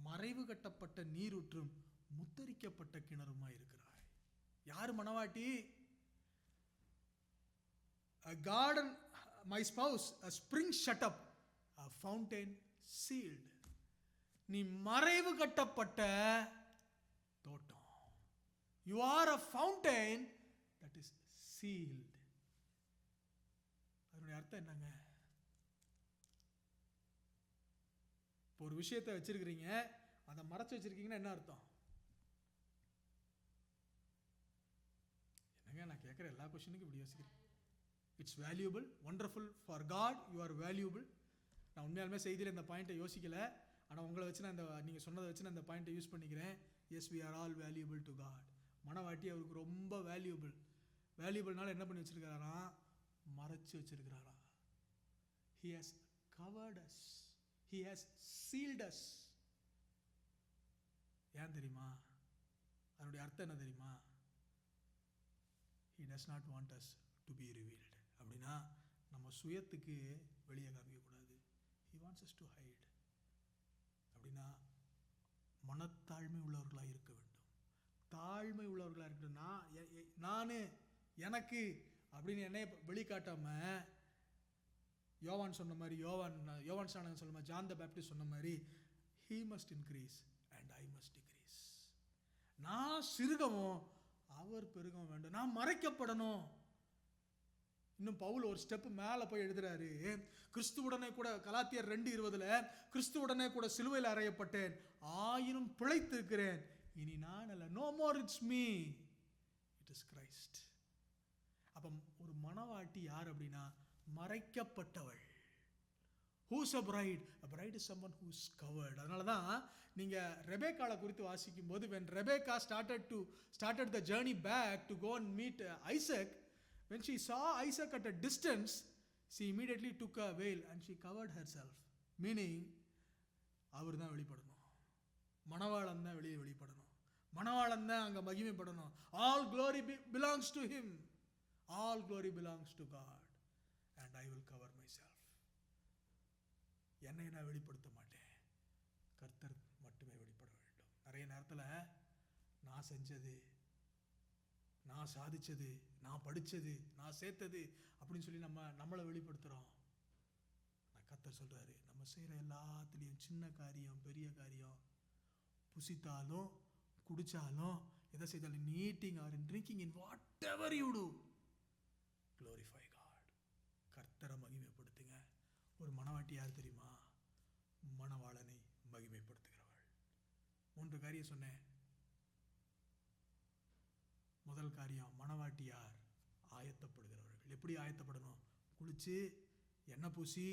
[SPEAKER 1] மறைவு கட்டப்பட்ட நீரூற்றும் முத்தரிக்கப்பட்ட கிணறுமா இருக்கிறாய். யாரு மணவாட்டி? A garden, my spouse, a spring shut up, a fountain sealed. நீ மறைவு கட்டப்பட்ட தோட்டம். You are a fountain that is sealed. அதனுடைய அர்த்தம் என்னங்க? ஒரு விஷயத்தை வச்சிருக்கிறீங்க, அதை மறைச்சு வச்சிருக்கீங்கன்னா என்ன அர்த்தம்? என்னங்க நான் கேட்குற எல்லா கொஸ்டினுக்கும் இப்படி யோசிக்கிறேன். It's valuable, wonderful for God, you are valuable. நான் உண்மையாலுமே செய்தியில் இந்த பாயிண்ட்டை யோசிக்கல, ஆனால் உங்களை வச்சு நான் நீங்கள் சொன்னதை வச்சு நான் இந்த பாயிண்ட்டை யூஸ் பண்ணிக்கிறேன். Yes, we are all valuable to God. மனவாட்டி அவருக்கு ரொம்ப வேல்யூபிள். வேல்யூபிள்னால என்ன பண்ணி வச்சிருக்கிறாரா? மறைச்சு வச்சிருக்கிறாரா. He has covered us. He has sealed us. ஏன் தெரியுமா? அதனுடைய அர்த்தம் என்ன தெரியுமா? He does not want us to be revealed. அப்படின்னா நம்ம சுயத்துக்கு வெளியே காமிக்கக்கூடாது. He wants us to hide. அப்படின்னா மனத்தாழ்மை உள்ளவர்களாக இருக்க வேண்டும். தாழ்மை உள்ளவர்களாக இருக்கட்டும். நானு எனக்கு அப்படின்னு என்னை வெளிக்காட்டாம, யோவான் சொன்ன மாதிரி, யோவான் ஸ்நானகன் சொன்ன மாதிரி, ஜான் த பேப்டிஸ்ட் சொன்ன மாதிரி, he must increase and I must decrease. நான் சிறுகவும் அவர் பெருகவும் வேண்டும். நான் மறைக்கப்படணும். இன்னும் பவுல் ஒரு ஸ்டெப் மேல போய் எழுதுறாரு. கிறிஸ்துவுடனே கூட, கலாத்தியர் 2:20, கிறிஸ்துவுடனே கூட சிலுவையில் அறையப்பட்டேன், ஆயினும் பிழைத்திருக்கிறேன், இனி நான் அல்ல, no more it's me, it is Christ. அப்ப ஒரு மணவாட்டி யார் அப்படின்னா மறைக்கப்பட்டவள். Who's a bride? A bride is someone who's covered. அதனால தான் நீங்க ரெபேக்காளை குறித்து வாசிக்கும் போது, when Rebecca started the journey back to go and meet Isaac, when she saw Isaac at a distance, she immediately took a veil and she covered herself. Meaning அவர் தான் வெளிப்படணும், மணவாளன் தான் வெளிப்படணும், மணவாளன் தான் அங்க மகிமைப்படணும். All glory belongs to him. All glory belongs to God and I will cover myself. என்னை நான் வெளிப்படுத்த மாட்டேன், கர்த்தர் மட்டுமே வெளிப்பட வேண்டும். நிறைய நேரத்தில் நான் செஞ்சது, நான் சாதிச்சது, நான் படித்தது, நான் சேர்த்தது அப்படின்னு சொல்லி நம்மளை வெளிப்படுத்துகிறோம். கர்த்தர் சொல்கிறாரு, நம்ம செய்கிற எல்லாத்துலேயும் சின்ன காரியம் பெரிய காரியம், புசித்தாலும் குடித்தாலும் எதை செய்தாலும், eating or drinking, in whatever you do, glorify God. கர்த்தரை மகிமைப்படுத்துங்க. ஒரு மணவாட்டி யார் தெரியுமா? மணவாளனை மகிமைப்படுத்துகிறவள். 3 காரியம் சொன்னேன். முதல் காரியம், மணவாட்டி யார்? ஆயத்தப்படுகிறவர்கள். எப்படி ஆயத்தப்படணும்? குளிச்சு, எண்ணெய் பூசி,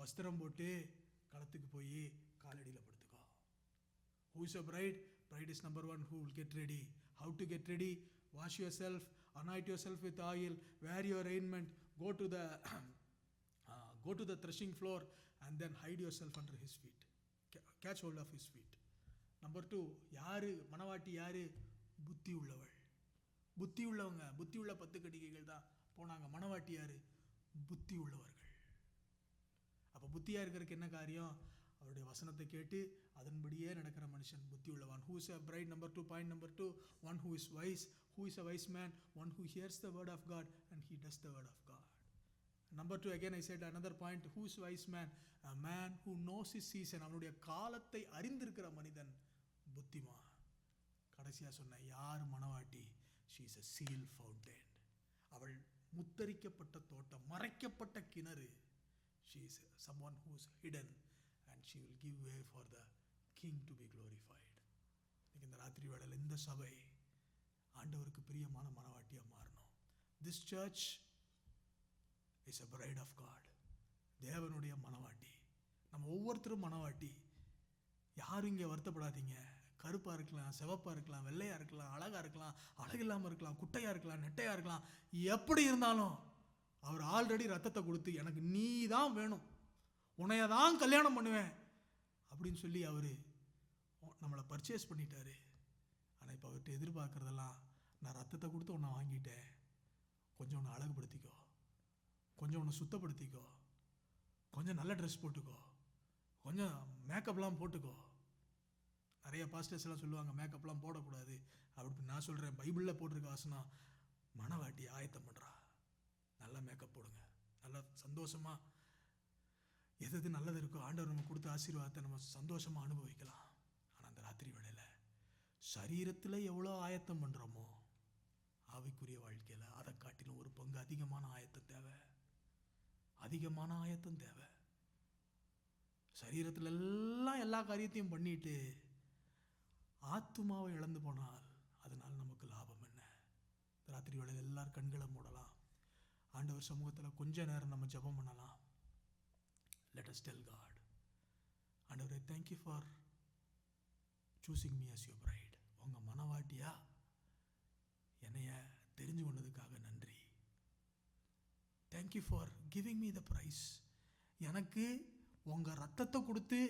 [SPEAKER 1] வஸ்திரம் போட்டு, களத்துக்கு போய் காலடியில் படுத்துக்கோ. Who is a bride? Bride is number 1 who will get ready. How to get ready? Wash yourself, anoint yourself with oil, wear your raiment, go to the threshing floor and then hide yourself under his feet. Catch hold of his feet. Number 2, யாரு மணவாட்டி? யாரு? புத்தி உள்ளவள். புத்தி உள்ளவங்க, புத்தி உள்ள 10 கடிகைகள் தான் போனாங்க. மணவாட்டி யாரு? புத்தி உள்ளவர்கள். அப்ப புத்தியா இருக்கிறதுக்கு என்ன காரியம்? அவருடைய வசனத்தை கேட்டு அதன்படியே நடக்கிற மனுஷன் புத்தி உள்ளவன். Who is a bride? Number 2, point number 2, one who is wise. Who is a wise man? One who hears the word of God and he does the word of God. Number 2, again I said another point. Who is wise man? A man who knows his season. அவனுடைய காலத்தை அறிந்திருக்கிற மனிதன் புத்திமான். கடைசியா சொன்ன யார் மணவாட்டி? She is a seal fountain. அவள் முத்தரிக்கப்பட்ட தோட்டம், மறைக்கப்பட்ட கிணறு. She is someone who is hidden and she will give way for the king to be glorified. இந்த ராத்திரி வேளையில் இந்த சபை ஆண்டவருக்கு பிரியமான மணவாட்டியா மாறணும். This church is a bride of God. தேவனுடைய மணவாட்டி. நம்ம ஒவ்வொருத்தரும் மனவாட்டி. யாரும் இங்கே வருத்தப்படாதீங்க. கருப்பாக இருக்கலாம், சிவப்பாக இருக்கலாம், வெள்ளையாக இருக்கலாம், அழகாக இருக்கலாம், அழகு இல்லாமல் இருக்கலாம், குட்டையாக இருக்கலாம், நெட்டையாக இருக்கலாம், எப்படி இருந்தாலும் அவர் ஆல்ரெடி ரத்தத்தை கொடுத்து எனக்கு நீ தான் வேணும், உன்னைய தான் கல்யாணம் பண்ணுவேன் அப்படின்னு சொல்லி அவர் நம்மளை பர்ச்சேஸ் பண்ணிட்டாரு. ஆனால் இப்போ அவர்கிட்ட எதிர்பார்க்குறதெல்லாம், நான் ரத்தத்தை கொடுத்து உன்னை வாங்கிட்டேன், கொஞ்சம் ஒன்று அழகுபடுத்திக்கோ, கொஞ்சம் ஒன்று சுத்தப்படுத்திக்கோ, கொஞ்சம் நல்ல ட்ரெஸ் போட்டுக்கோ, கொஞ்சம் மேக்கப்லாம் போட்டுக்கோ. நிறைய பாஸ்டர்ஸ் எல்லாம் சொல்லுவாங்க மேக்கப்லாம் போடக்கூடாது அப்படி. நான் சொல்கிறேன், பைபிளில் போட்டிருக்க வசனம், மனவாட்டி ஆயத்தம் பண்ணுறா, நல்லா மேக்கப் போடுங்க, நல்லா சந்தோஷமாக எது நல்லது இருக்கோ ஆண்டவர் நம்ம கொடுத்த ஆசீர்வாதத்தை நம்ம சந்தோஷமாக அனுபவிக்கலாம். ஆனால் அந்த ராத்திரி வேளையில் சரீரத்தில் எவ்வளோ ஆயத்தம் பண்ணுறோமோ ஆவிக்குரிய வாழ்க்கையில் அதை காட்டிலும் ஒரு பங்கு அதிகமான ஆயத்தம் தேவை, அதிகமான ஆயத்தம் தேவை. சரீரத்தில் எல்லாம் எல்லா காரியத்தையும் பண்ணிட்டு ஆத்துமாவை இழந்து போனால் அதனால் நமக்கு லாபம் என்ன? ராத்திரி வேளையில் எல்லாரும் கண்களை மூடலாம், ஆண்டவர் சமூகத்தில் கொஞ்ச நேரம் நம்ம ஜெபம் பண்ணலாம். Let us tell God, ஆண்டவரே, thank you for choosing me as your bride. உங்கள் மனவாட்டியா என்னைய தெரிஞ்சு கொண்டதுக்காக நன்றி. Thank you for giving me the price. எனக்கு உங்கள் ரத்தத்தை கொடுத்து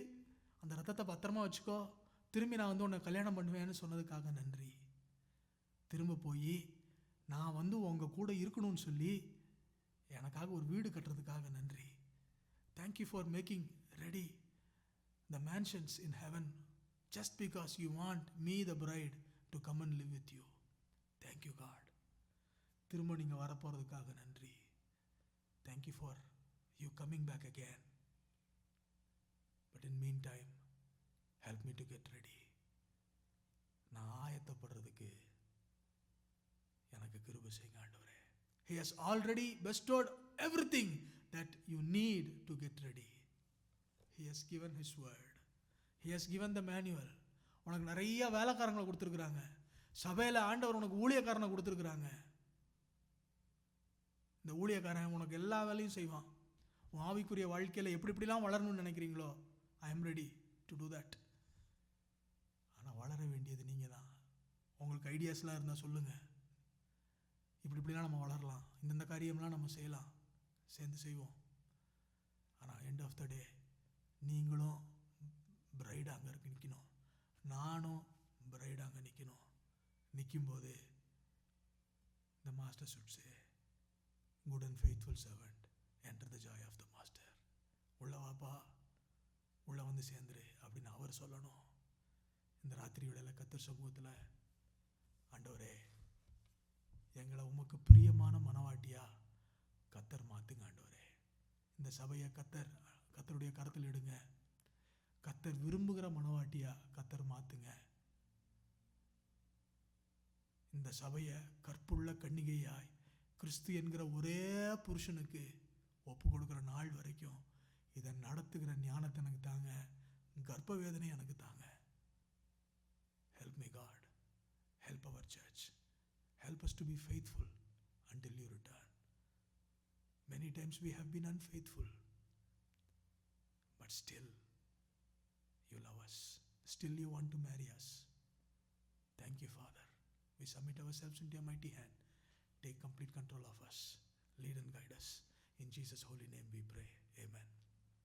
[SPEAKER 1] அந்த ரத்தத்தை பத்திரமா வச்சுக்கோ, திரும்பி நான் உன்னை கல்யாணம் பண்ணுவேன்னு சொன்னதுக்காக நன்றி. திரும்ப போய் நான் உங்கள் கூட இருக்கணும்னு சொல்லி எனக்காக ஒரு வீடு கட்டுறதுக்காக நன்றி. Thank you for making ready the mansions in heaven just because you want me the bride to come and live with you. Thank you God. திரும்ப நீங்கள் வரப்போகிறதுக்காக நன்றி. Thank you for you coming back again. But in meantime, help me to get ready. நான் ஆயத்தப்படுறதுக்கு எனக்கு கிருபை செய்யுங்க ஆண்டவரே. He has already bestowed everything that you need to get ready. He has given his word. He has given the manual. உனக்கு நிறைய வேலைக்காரங்களை கொடுத்துருக்குறாங்க. சபையில் ஆண்டவர் உனக்கு ஊழியக்காரனை கொடுத்துருக்குறாங்க. இந்த ஊழியக்காரன் உனக்கு எல்லா வேலையும் செய்வான். உன் ஆவிக்குரிய வாழ்க்கையில் எப்படிலாம் வளரணும்னு நினைக்கிறீங்களோ, I am ready to do that. ஆனால் வளர வேண்டியது நீங்கள் தான். உங்களுக்கு ஐடியாஸ்லாம் இருந்தால் சொல்லுங்கள், இப்படிலாம் நம்ம வளரலாம், இந்தந்த காரியம்லாம் நம்ம செய்யலாம், சேர்ந்து செய்வோம். ஆனால் எண்ட் ஆஃப் த டே நீங்களும் பிரைடாக அங்கே இருக்கு நிற்கணும், நானும் பிரைடாக அங்கே நிற்கணும். நிற்கும்போது the master should say, good and faithful servant, enter the joy of the master. உள்ள வாப்பா, உள்ள வந்து சேர்ந்துரு அப்படின்னு அவர் சொல்லணும். இந்த ராத்திரி வேளையில் கர்த்தர் சமூகத்தில், ஆண்டவரே, எங்களை உமக்கு பிரியமான மனவாட்டியா கர்த்தர் மாத்துங்க ஆண்டவரே. இந்த சபையை கர்த்தருடைய கரத்தில் எடுங்க. கர்த்தர் விரும்புகிற மனவாட்டியா கர்த்தர் மாத்துங்க. இந்த சபையை கற்புள்ள கன்னிகையாய் கிறிஸ்து என்கிற ஒரே புருஷனுக்கு ஒப்பு கொடுக்குற நாள் வரைக்கும் இதை நடத்துகிற ஞானத்தை எனக்கு தாங்க, கர்ப்ப வேதனை எனக்கு தாங்க. Help me God, help our church, help us to be faithful until you return. Many times we have been unfaithful, but still you love us, still you want to marry us. Thank you Father. We submit ourselves into your mighty hand. Take complete control of us, lead and guide us. In Jesus' holy name we pray, amen.